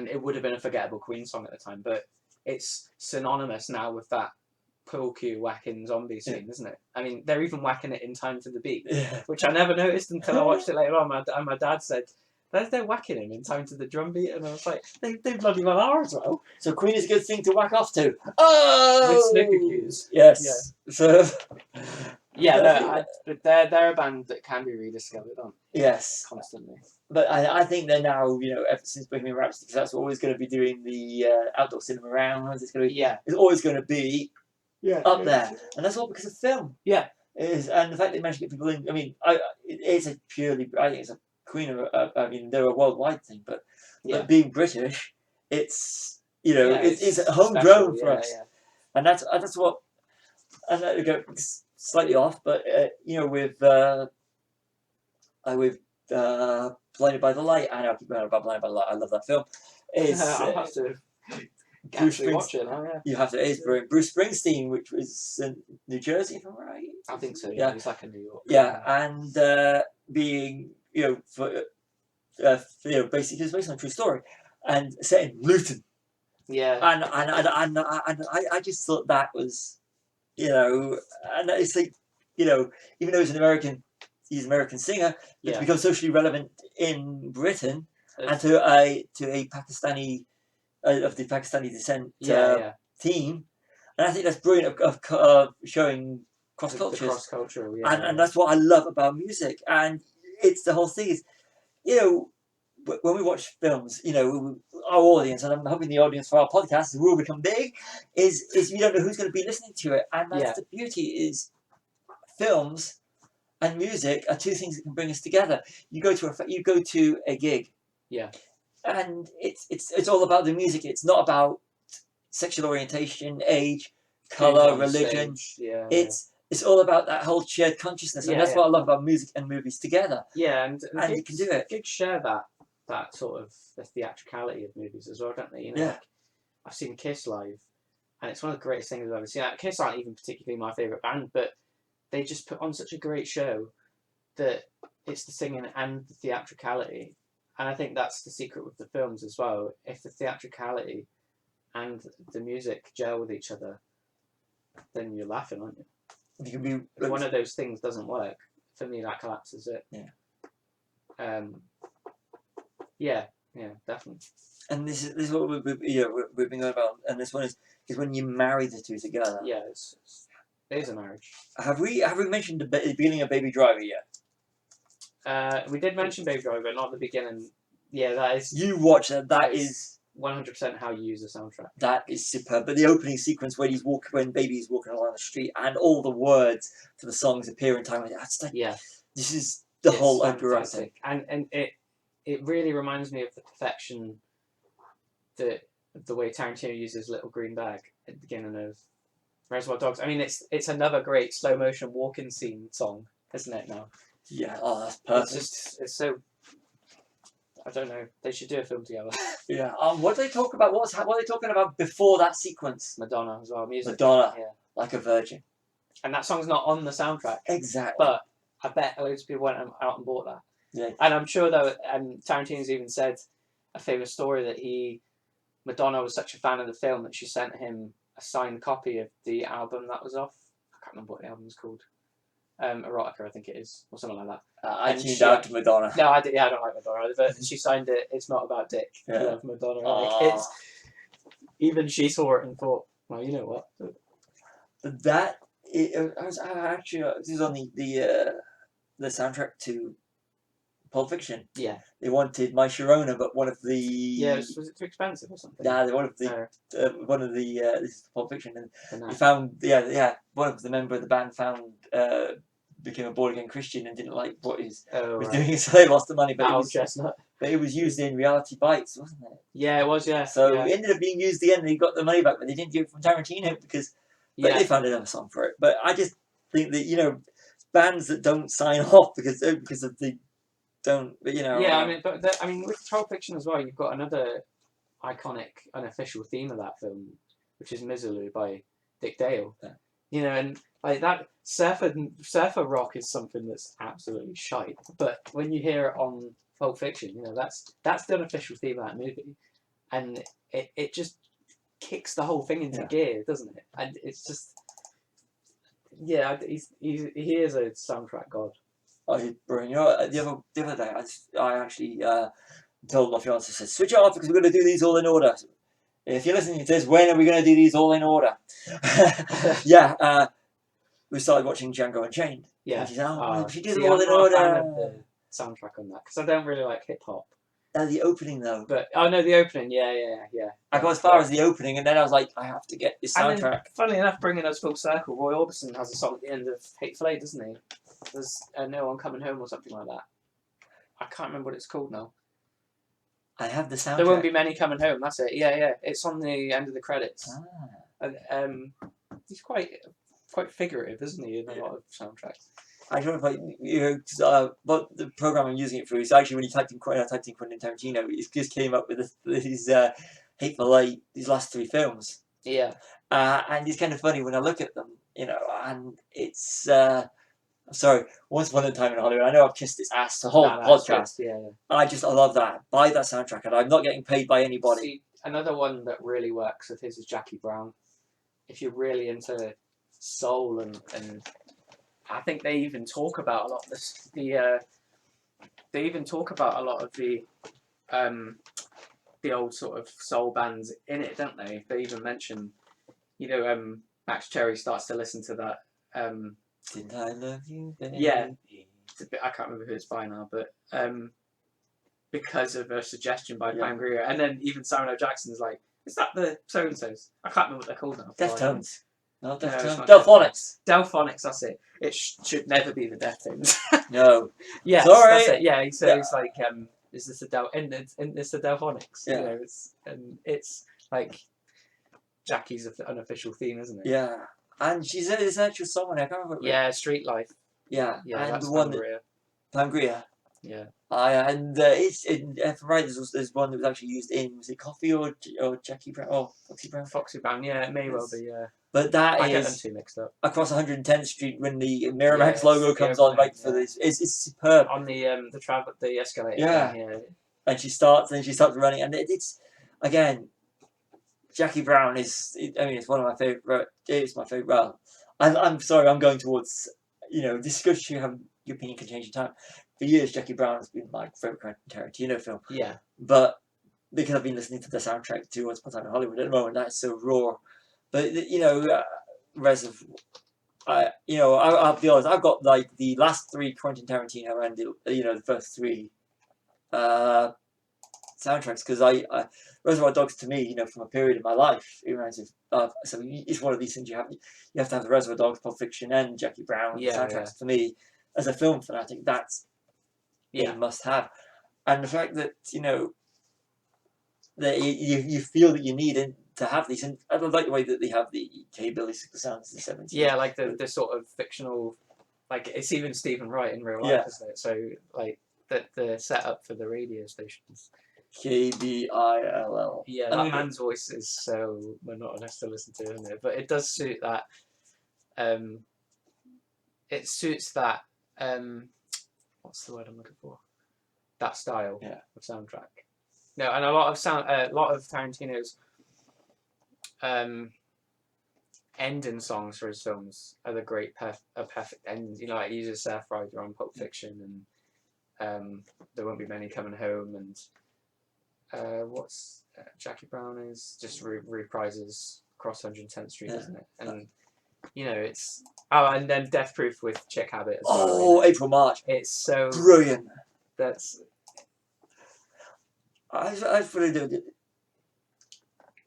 it would have been a forgettable Queen song at the time, but it's synonymous now with that pool cue whacking zombie scene, isn't it? I mean, they're even whacking it in time to the beat, which I never noticed until I watched it later on, and my dad said, they're whacking him in time to the drum beat, and I was like, they bloody well are as well. So Queen is a good thing to whack off to. Oh! With snooker cues. Yes. Yeah. So... Yeah, but they're a band that can be rediscovered, aren't they? Yes. Constantly. But I think they're now, you know, ever since Bohemian Rhapsody, because that's always going to be doing the outdoor cinema rounds. It's going to be, it's always going to be up there, and that's all because of film. Yeah. And the fact they managed to get people in. I mean, I think it's a Queen. I mean, they're a worldwide thing, but being British, it's it's homegrown for us, and that's what. And that go slightly off, but you know, with Blinded by the Light, I know I keep going about Blinded by the Light. I love that film. I'll have to actually watch it now. Yeah, you have to. It's brilliant. Bruce Springsteen, which was in New Jersey, if I'm right. I think so. Yeah, he's like in New York. Yeah, and being basically it's based on a true story, and set in Luton. Yeah, and I just thought that was. You know, and it's like, you know, even though he's an American singer, it's become socially relevant in Britain and to a Pakistani of the Pakistani descent team, and I think that's brilliant of showing cross cultures, cross cultural, and that's what I love about music, and it's the whole thing is, you know, when we watch films, you know, our audience, and I'm hoping the audience for our podcast will become big, is you don't know who's going to be listening to it, and that's Yeah. the beauty. Is films and music are two things that can bring us together. You go to a gig, Yeah. and it's all about the music. It's not about sexual orientation, age, color, On religion. stage, yeah. It's all about that whole shared consciousness, and Yeah, that's yeah. what I love about music and movies together. Yeah, and And you can do it. Gigs share that sort of the theatricality of movies as well, don't they? You know, Yeah. like, I've seen Kiss live, and it's one of the greatest things I've ever seen. Like, Kiss aren't even particularly my favourite band, but they just put on such a great show that it's the singing and the theatricality. And I think that's the secret with the films as well. If the theatricality and the music gel with each other, then you're laughing, aren't you? You can be If one of those things doesn't work, for me that collapses it. Yeah. Yeah, definitely. And this is what we've been going about, and this one is when you marry the two together. Yeah, it is a marriage. Have we mentioned the beginning of Baby Driver yet? We did mention Baby Driver, but not the beginning. Yeah, that is. You watch that. That is 100% how you use the soundtrack. That is superb. But the opening sequence when Baby's walking along the street, and all the words for the songs appear in time. That's like, this is the whole operatic. And it really reminds me of the perfection that the way Tarantino uses Little Green Bag at the beginning of Reservoir Dogs. I mean, it's another great slow motion walking scene song, isn't it? Now. Yeah. Oh, that's perfect. It's so. I don't know. They should do a film together. Yeah. What do they talk about? What are they talking about before that sequence? Madonna as well. Music. Madonna. Yeah. Like a virgin. And that song's not on the soundtrack. Exactly. But I bet loads of people went out and bought that. Yeah. And I'm sure though, Tarantino's even said a famous story that Madonna was such a fan of the film that she sent him a signed copy of the album that was off. I can't remember what the album's called. Erotica, I think it is, or something like that. I tuned out to Madonna. No, I don't like Madonna either, but she signed it. It's not about dick. Yeah. I love Madonna. Like, even she saw it and thought, well, you know what? This is on the soundtrack to Pulp Fiction. Yeah. They wanted My Sharona, but one of the... Yeah, was it too expensive or something? Yeah, one of the this is Pulp Fiction, and No. he found one of the member of the band became a born again Christian and didn't like what he was doing, so they lost the money. But Chestnut. But it was used in Reality Bites, wasn't it? Yeah, it was. Yeah. So it ended up being used at the end, and he got the money back, but they didn't do it from Tarantino because they found another song for it. But I just think that bands that don't sign off because of the don't, but Yeah, I mean, with Pulp Fiction as well, you've got another iconic, unofficial theme of that film, which is Mizzaloo by Dick Dale. Yeah. And like that surfer rock is something that's absolutely shite. But when you hear it on Pulp Fiction, that's the unofficial theme of that movie, and it just kicks the whole thing into gear, doesn't it? And it's just, he is a soundtrack god. Oh, brilliant. The other day, I actually told my fiance, said, switch it off because we're going to do these all in order. If you're listening to this, when are we going to do these all in order? We started watching Django Unchained. Yeah. And she said, we should do them all in order. I'm not a fan of the soundtrack on that because I don't really like hip hop. The opening though. But the opening, yeah. I got as far as the opening, and then I was like, I have to get this soundtrack. And then, funnily enough, bringing us full circle, Roy Orbison has a song at the end of Hateful Eight, doesn't he? There's No One Coming Home or something like that. I can't remember what it's called now. I have the soundtrack. There won't be many coming home. That's it. Yeah. It's on the end of the credits. And he's quite figurative, isn't he, in a lot of soundtracks. I don't know but the program I'm using it for is actually when you typed in Quentin Tarantino, it just came up with these Hateful Eight, these last three films. Yeah. And it's kind of funny when I look at them, and it's. Sorry, Once Upon a Time in Hollywood. I know I've kissed its ass the whole podcast. Yeah. I love that. Buy that soundtrack, and I'm not getting paid by anybody. See, another one that really works of his is Jackie Brown. If you're really into soul and I think they even talk about a lot of this. They even talk about a lot of the old sort of soul bands in it, don't they? They even mention, Max Cherry starts to listen to that. Didn't I love you, baby? Yeah, I can't remember who it's by now, but because of a suggestion by Yeah. Pangria, and then even Samuel L. Jackson's like, is that the so and so's? I can't remember what they're called now. Deftones. No, No, it's Deftones. not Delphonics. Delphonics, that's it. It should never be the Deftones. No. Yes, Sorry. that's it. Yeah, so Yeah. it's like, is this the it's the Delphonics? Yeah. You know, it's like Jackie's unofficial theme, isn't it? Yeah. And she said there's an actual song on it. I can't remember. Yeah, Street Life. Yeah. Yeah, and that's the one Pangria. that Pangria. Yeah. And it's from right. There's one that was actually used in, was it Coffee or Jackie Brown or Foxy Brown? Foxy Brown, yeah, it may well be, yeah. But that I get them is too mixed up. across 110th Street when the Miramax Yes, logo the comes on right for airplane, this. It's superb. On the escalator. Yeah. Yeah. And she starts running, and it's again, Jackie Brown is. I mean, it's one of my favorite. It's my favorite. Well, I'm sorry, I'm going towards. This goes you have your opinion can change in time. For years, Jackie Brown has been my favorite Quentin Tarantino film. Yeah. But because I've been listening to the soundtrack to Once Upon a Time in Hollywood at the moment, that's so raw. But I'll be honest. I've got like the last three Quentin Tarantino and the first three soundtracks, because Reservoir Dogs to me, from a period in my life, it reminds me of. So it's one of these things you have to have the Reservoir Dogs, Pulp Fiction, and Jackie Brown soundtracks. Yeah. For me, as a film fanatic, that's a must have, and the fact that that you feel that you need to have these, and I like the way that they have the K-Billy sounds of the 70s. Yeah, like the sort of fictional, like it's even Stephen Wright in real life, isn't it? So like the setup for the radio stations. K-B-I-L-L. Yeah, that man's voice is so monotonous to listen to, isn't it? But it does suit that. It suits that. What's the word I'm looking for? That style of soundtrack. No, and a lot of Tarantino's ending songs for his films are the perfect endings. Like he uses Surf Rider on Pulp Fiction, and There Won't Be Many Coming Home, and what's Jackie Brown is just reprises Cross 110th Street, isn't it? And it's and then Death Proof with Chick Habit as well. Oh, April March. It's so brilliant. That's. I fully do.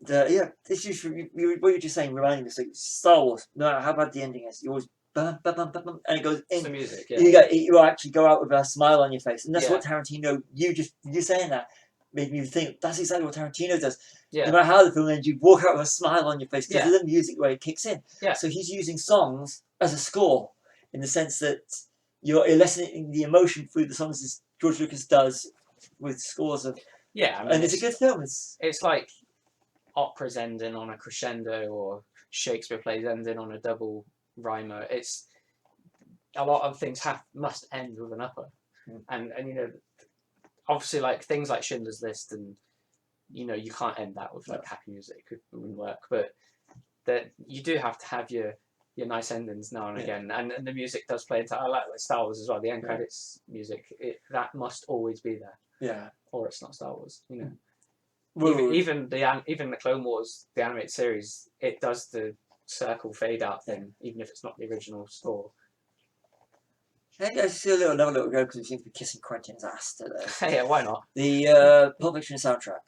This is what you're just saying, reminding me, like Star Wars. No matter how bad the ending is, you always bum, bum, bum, bum, bum, and it goes in. The music, You actually go out with a smile on your face, and that's Yeah. what Tarantino. You saying that made me think that's exactly what Tarantino does. Yeah. No matter how the film ends, you walk out with a smile on your face because Yeah. of the music where it kicks in. Yeah. So he's using songs as a score in the sense that you're eliciting the emotion through the songs as George Lucas does with scores of. Yeah, I mean, And it's a good film. It's like operas ending on a crescendo, or Shakespeare plays ending on a double rhymer. It's a lot of things must end with an upper, and obviously like things like Schindler's List, and you can't end that with like happy music. It wouldn't work, but that you do have to have your nice endings now and again, and the music does play into. I like Star Wars as well. The end credits music, that must always be there. Yeah. Or it's not Star Wars, Well, even the Clone Wars, the animated series, it does the circle fade out thing, even if it's not the original score. I see another little go because we seem to be kissing Quentin's ass today. Yeah, why not? The Pulp Fiction soundtrack.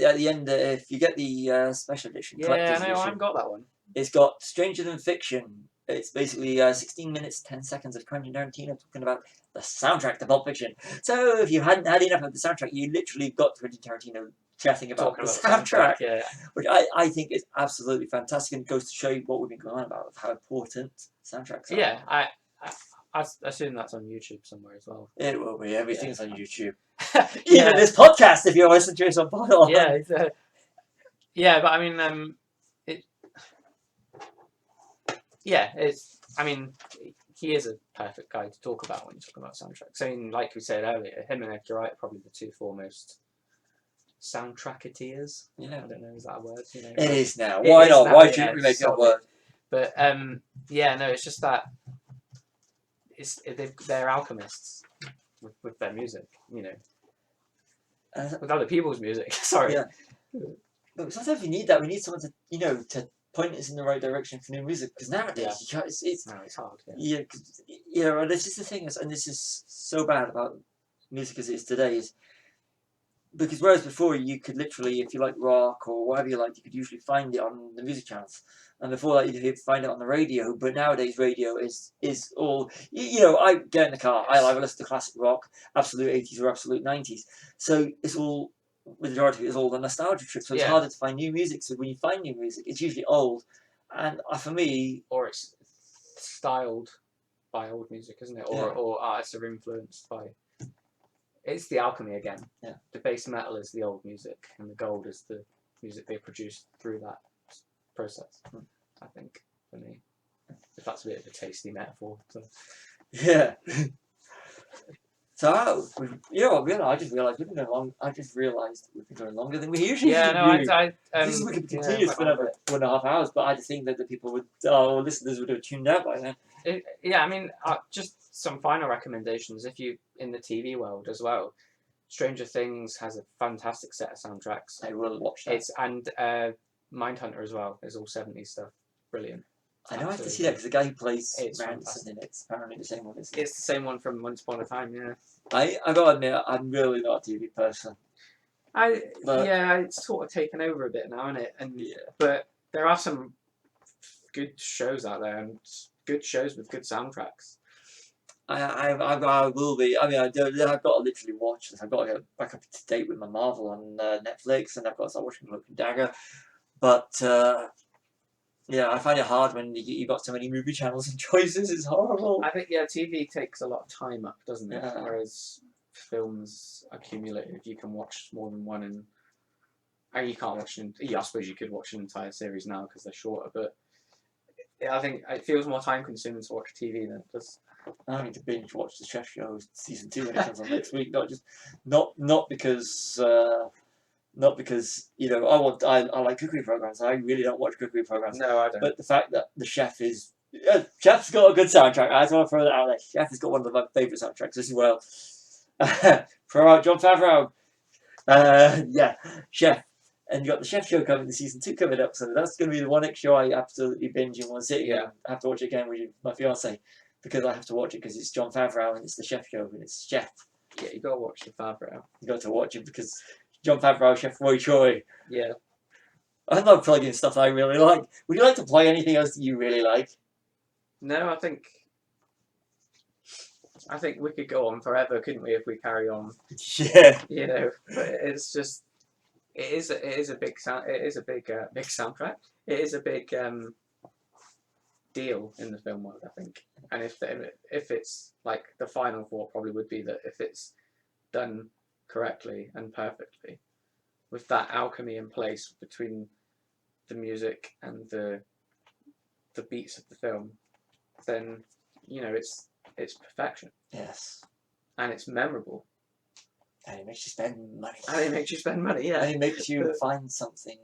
At the end, if you get the special edition, collector's I edition, haven't got that one. it's got Stranger Than Fiction. It's basically 16 minutes, 10 seconds of Quentin Tarantino talking about the soundtrack to Pulp Fiction. So if you hadn't had enough of the soundtrack, you literally got Quentin Tarantino chatting about the soundtrack, which I think is absolutely fantastic and goes to show you what we've been going on about, how important soundtracks are. Yeah, I assume that's on YouTube somewhere as well. It will be. Everything's on YouTube. Even this podcast, if you're listening to us on podcast. Yeah, but I mean, I mean, he is a perfect guy to talk about when you're talking about soundtracks. I mean, like we said earlier, him and Edgar Wright are probably the two foremost soundtracketeers. Yeah. I don't know, is that a word? It is now. Why not? Why shouldn't we make it a word? But it's just that they're alchemists with their music, with other people's music. Sorry. Yeah. But sometimes we need that. We need someone to to point us in the right direction for new music, because nowadays it's hard. And this is the thing, and this is so bad about music as it is today, is because whereas before you could literally, if you like rock or whatever you like, you could usually find it on the music channels. And before that, you could find it on the radio. But nowadays, radio is all. You know, I get in the car. I like to listen to classic rock, absolute 80s or absolute 90s. So it's all. The majority of it is all the nostalgia trip. So it's Yeah. harder to find new music. So when you find new music, it's usually old. And for me, Or it's styled by old music, isn't it? Or artists are influenced by. It's the alchemy again. Yeah. The base metal is the old music, and the gold is the music they produced through that process. I think, for me, if that's a bit of a tasty metaphor. So. yeah. So I just realised we've been going long. I just realised we've been going longer than we usually Yeah, do. no, I This is we could continue for another 1.5 hours, but I just think that the people would, listeners would have tuned out by then. Yeah, I mean, just some final recommendations. If you in the TV world as well, Stranger Things has a fantastic set of soundtracks. I will watch that. And Mindhunter as well is all 70s stuff. Brilliant. I know I have to see that because the guy who plays It's Manson in it's apparently the same one. It's the same one from Once Upon a Time. Yeah. I gotta admit, I'm really not a TV person. It's sort of taken over a bit now, isn't it? And but there are some good shows out there and good shows with good soundtracks. I will be. I mean, I've got to literally watch this. I've got to get back up to date with my Marvel on Netflix, and I've got to start watching Cloak and Dagger. But yeah, I find it hard when you've got so many movie channels and choices. It's horrible. I think TV takes a lot of time up, doesn't it? Yeah. Whereas films are cumulative. You can watch more than one, and you can't watch. I suppose you could watch an entire series now because they're shorter. But I think it feels more time consuming to watch TV than it does. I need to binge watch the Chef Show season 2 when it comes on next week. Not because. Not because I like cookery programs. I really don't watch cookery programs. No, I don't. But the fact that the chef is Chef's got a good soundtrack. I just want to throw that out there. Chef has got one of my favourite soundtracks as well. Throw out Jon Favreau. Chef. And you got the Chef Show coming, the season 2 coming up. So that's going to be the one next show I absolutely binge in one sitting. Yeah. I have to watch it again with my fiance because I have to watch it because it's Jon Favreau and it's the Chef Show and it's Chef. Yeah, you got to watch the Favreau. You got to watch it because Jon Favreau, Chef Roy Choi. Yeah. I'm not plugging stuff that I really like. Would you like to plug anything else that you really like? No, I think we could go on forever, couldn't we, if we carry on? Yeah. But it's just it is a big big soundtrack. It is a big deal in the film world, I think. And if it's like the final thought probably would be that if it's done correctly and perfectly, with that alchemy in place between the music and the beats of the film, then it's perfection. Yes. And it's memorable. And it makes you spend money. And it makes you spend money, yeah. And it makes you find something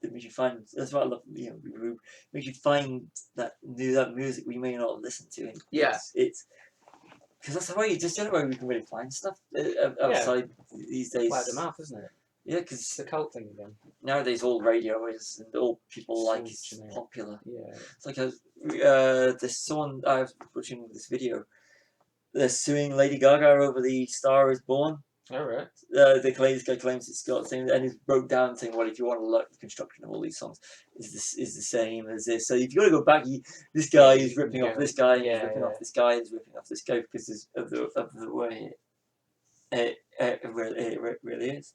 that makes you find. That's what I love. Makes you find that music we may not listen to. And it's because that's how you just the only way we can really find stuff outside these days. Word of mouth, isn't it? Yeah, because it's a cult thing again. Nowadays, all radio is and all people like is popular. Yeah. It's like there's someone I was watching this video. They're suing Lady Gaga over the Star Is Born. All right. The guy claims it's got things, and he broke down saying, "Well, if you want to look, the construction of all these songs is the same as this. So if you want to go back, this guy is ripping off this guy, he's ripping off this guy, he's ripping off this guy because of the way it really is."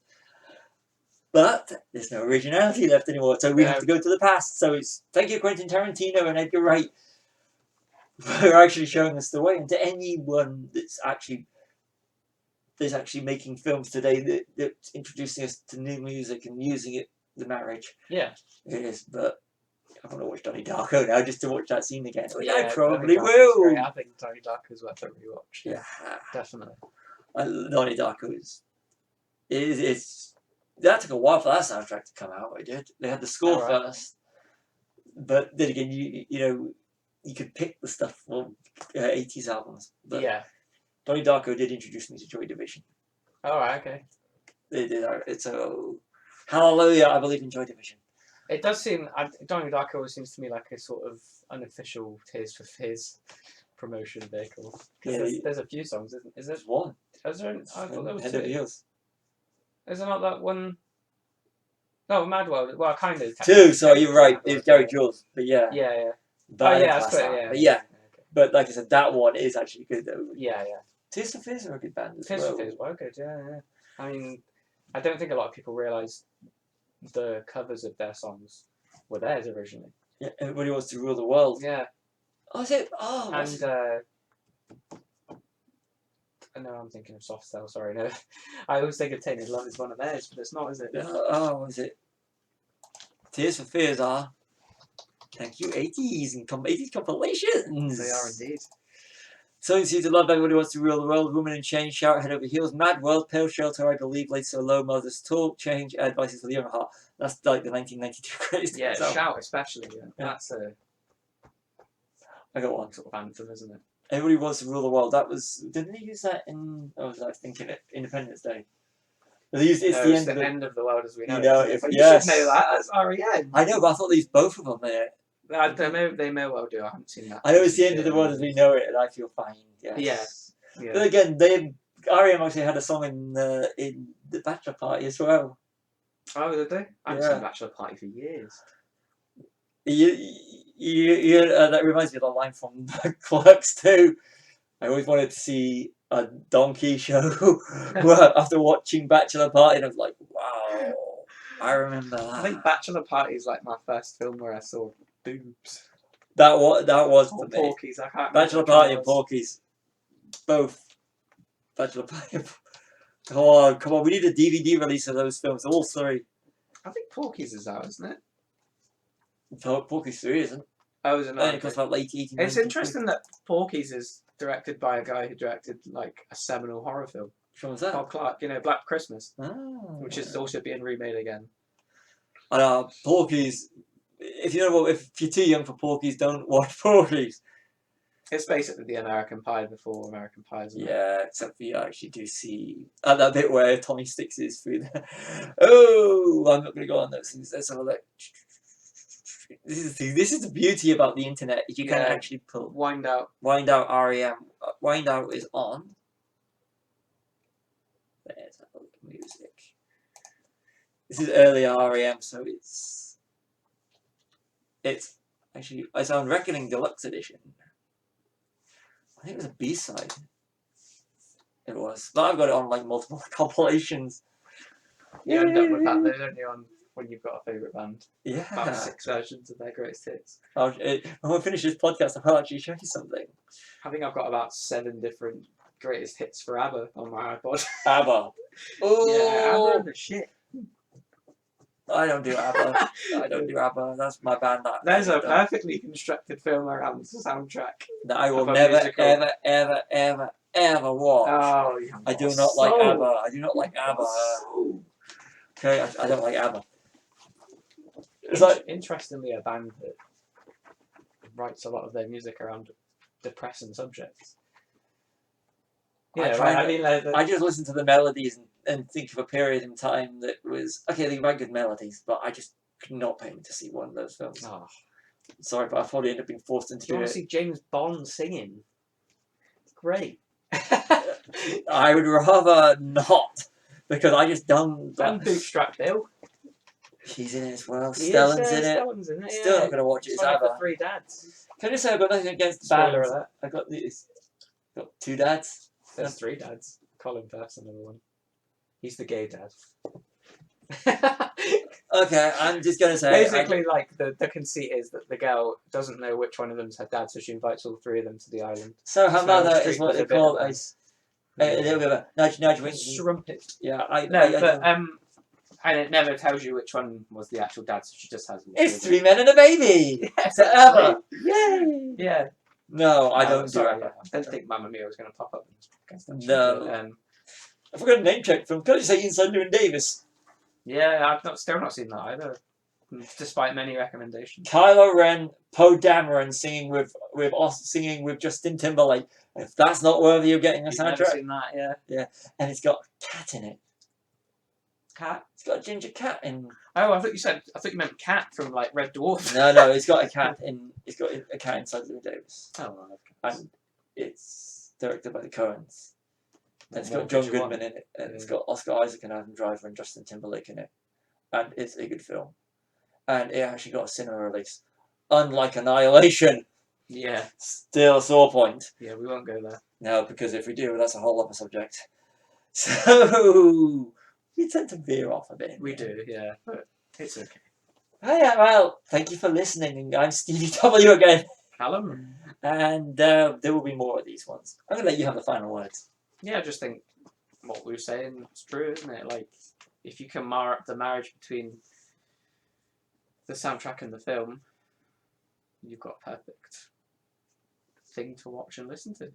But there's no originality left anymore, so we have to go to the past. So it's thank you, Quentin Tarantino and Edgar Wright, for actually showing us the way. And to anyone that's actually making films today that's introducing us to new music and using it, the marriage. Yeah. It is, but I want to watch Donnie Darko now just to watch that scene again. Yeah, I probably will. I think Donnie Darko is worth a rewatch. Yeah. Definitely. Donnie Darko it's that took a while for that soundtrack to come out. It did. They had the score first, but then again, you could pick the stuff from 80s albums. But Donnie Darko did introduce me to Joy Division. All right. Okay. They did. It's hallelujah. I believe in Joy Division. It does seem Donnie Darko always seems to me like a sort of unofficial Tears for Fears promotion vehicle. Because there's a few songs, isn't there? There's one. Is there? I thought there was Head Over two. Heels. Is there not that one? No, Mad World. Well, kind of. 2. Sorry, you're right. It was Gary Jules, but yeah. Yeah. But Yeah, that's good. Yeah. But yeah. But like I said, that one is actually good though. Yeah. Tears for Fears are a good band as Tears well. for Fears were good. Yeah. I mean, I don't think a lot of people realise the covers of their songs were theirs originally. Yeah, Everybody Wants to Rule the World. Yeah. Oh, is it? Oh, no, I'm thinking of Soft Cell. Sorry, no. I always think of Tainted Love is one of theirs, but it's not, is it? what is it? Tears for Fears are. Thank you, 80s and 80s compilations. They are indeed. Something Seems to Love, Everybody Wants to Rule the World, Woman in Change, Shout Head Over Heels, Mad World, Pale Shelter, I Believe, Laid So Low, Mother's Talk, Change, Advices for the Young Heart. That's like the 1992 greatest. Yeah, hits album. Shout especially. Yeah. That's a I got one. sort of anthem, isn't it? Everybody Wants to Rule the World. That was. Didn't they use that in? I was thinking it. Independence Day. They used It's No, the it's end. the end of the world as we know. You know, it, if- but yes. you should know that. That's REM. I know, but I thought they used both of them there. They may well do. I haven't seen that. I know it's the end of the world as we know it, and I feel fine. Yes. Yeah. But again, R.E.M. actually had a song in the Bachelor Party as well. Oh, did they? I haven't Yeah. seen Bachelor Party for years. That reminds me of the line from Clerks too. I always wanted to see a donkey show after watching Bachelor Party, and I was like, wow, I remember that. I think Bachelor Party is like my first film where I saw boobs. That was Or for me. Porkies. I can't remember Bachelor which one Party it and was. Porkies, both. Bachelor Party. Come on! We need a DVD release of those films, all 3. I think Porkies is out, isn't it? Porky's 3 isn't. Oh, is it I not? think it comes out late 18. It's interesting that Porky's is directed by a guy who directed like a seminal horror film. Which one was that? Paul Clark, Black Christmas, Ah. which is also being remade again. Porky's. If you're too young for Porky's, don't watch Porky's. It's basically the American Pie before American Pie, isn't it? Yeah, except for you actually do see that bit where Tommy sticks his through the. Oh, I'm not going to go on those things. Let's have a look. This is the beauty about the internet. You can Yeah. actually pull Wind Out. Wind Out REM. Wind Out is on. There's that little music. This is early REM, so it's actually it's on Reckoning Deluxe Edition. I think it was a B-side. It was, but I've got it on like multiple compilations. You end up with that though, don't you, on when you've got a favourite band. Yeah. About 6 versions of their greatest hits. When we finish this podcast, I'll actually show you something. I think I've got about 7 different greatest hits for ABBA on my iPod. ABBA. Oh, Yeah, ABBA are the shit. I don't do ABBA. I don't do ABBA. That's my band. There's a perfectly constructed film around the soundtrack. that I will ABBA never, musical. ever watch. Oh, you I do not like soul. ABBA. I do not like ABBA. Soul. Okay, I don't like ABBA. It's like Interestingly, a band that writes a lot of their music around depressing subjects. I Yeah, try right. to- I mean, like, I just listen to the melodies and think of a period in time that was okay. They write good melodies, but I just could not pay to see one of those films. oh, Sorry, but I probably end up being forced into do you it. want to see James Bond singing? It's great. I would rather not because I just don't. And Bootstrap Bill. He's in it as well. He is, Stellan's in it. Stellan's in it. Still yeah. not going to watch it. It's It's one of the ABBA. 3 dads. Can I just say I've got nothing against the Spoiler bands. alert. I got these. Got 2 dads. There's 3 dads. Colin first, another one. He's the gay dad. Okay, I'm just going to say. Basically, like the conceit is that the girl doesn't know which one of them's her dad, so she invites all 3 of them to the island. So her So mother treat is what them they a bit call like- a little bit of a nudge wink. Strumpet. Yeah, No, I but don't- and it never tells you which one was the actual dad, so she just has. It's 3 men and a baby. Yes, To ABBA. Yay! Yeah. No, I don't do sorry, ABBA. I don't think Mamma Mia was going to pop up against that. No. But, I forgot a name check from. Can I just say Inside Llewyn Davis? yeah, I've still not seen that either, despite many recommendations. Kylo Ren, Poe Dameron singing with Justin Timberlake. If that's not worthy of getting a You've never soundtrack, seen that, yeah. and it's got a cat in it. Cat. It's got a ginger cat in. Oh, I thought you meant Cat from like Red Dwarf. No, it's got a cat in. It's got a cat inside Llewyn Davis, Oh, well, and it's directed by the Coens. And it's What got John could you want? Goodman in it, and it's Yeah. got Oscar Isaac and Adam Driver and Justin Timberlake in it, and it's a good film, and it actually got a cinema release, unlike Annihilation. Yeah. Still a sore point. Yeah, we won't go there. No, because if we do, that's a whole other subject. So we tend to veer off a bit. We do, yeah, but it's okay. Oh yeah, well, thank you for listening. I'm Stevie W again, Callum? and there will be more of these ones. I'm gonna let you have the final words. Yeah, I just think what we were saying is true, isn't it? Like, if you can mar up the marriage between the soundtrack and the film, you've got a perfect thing to watch and listen to.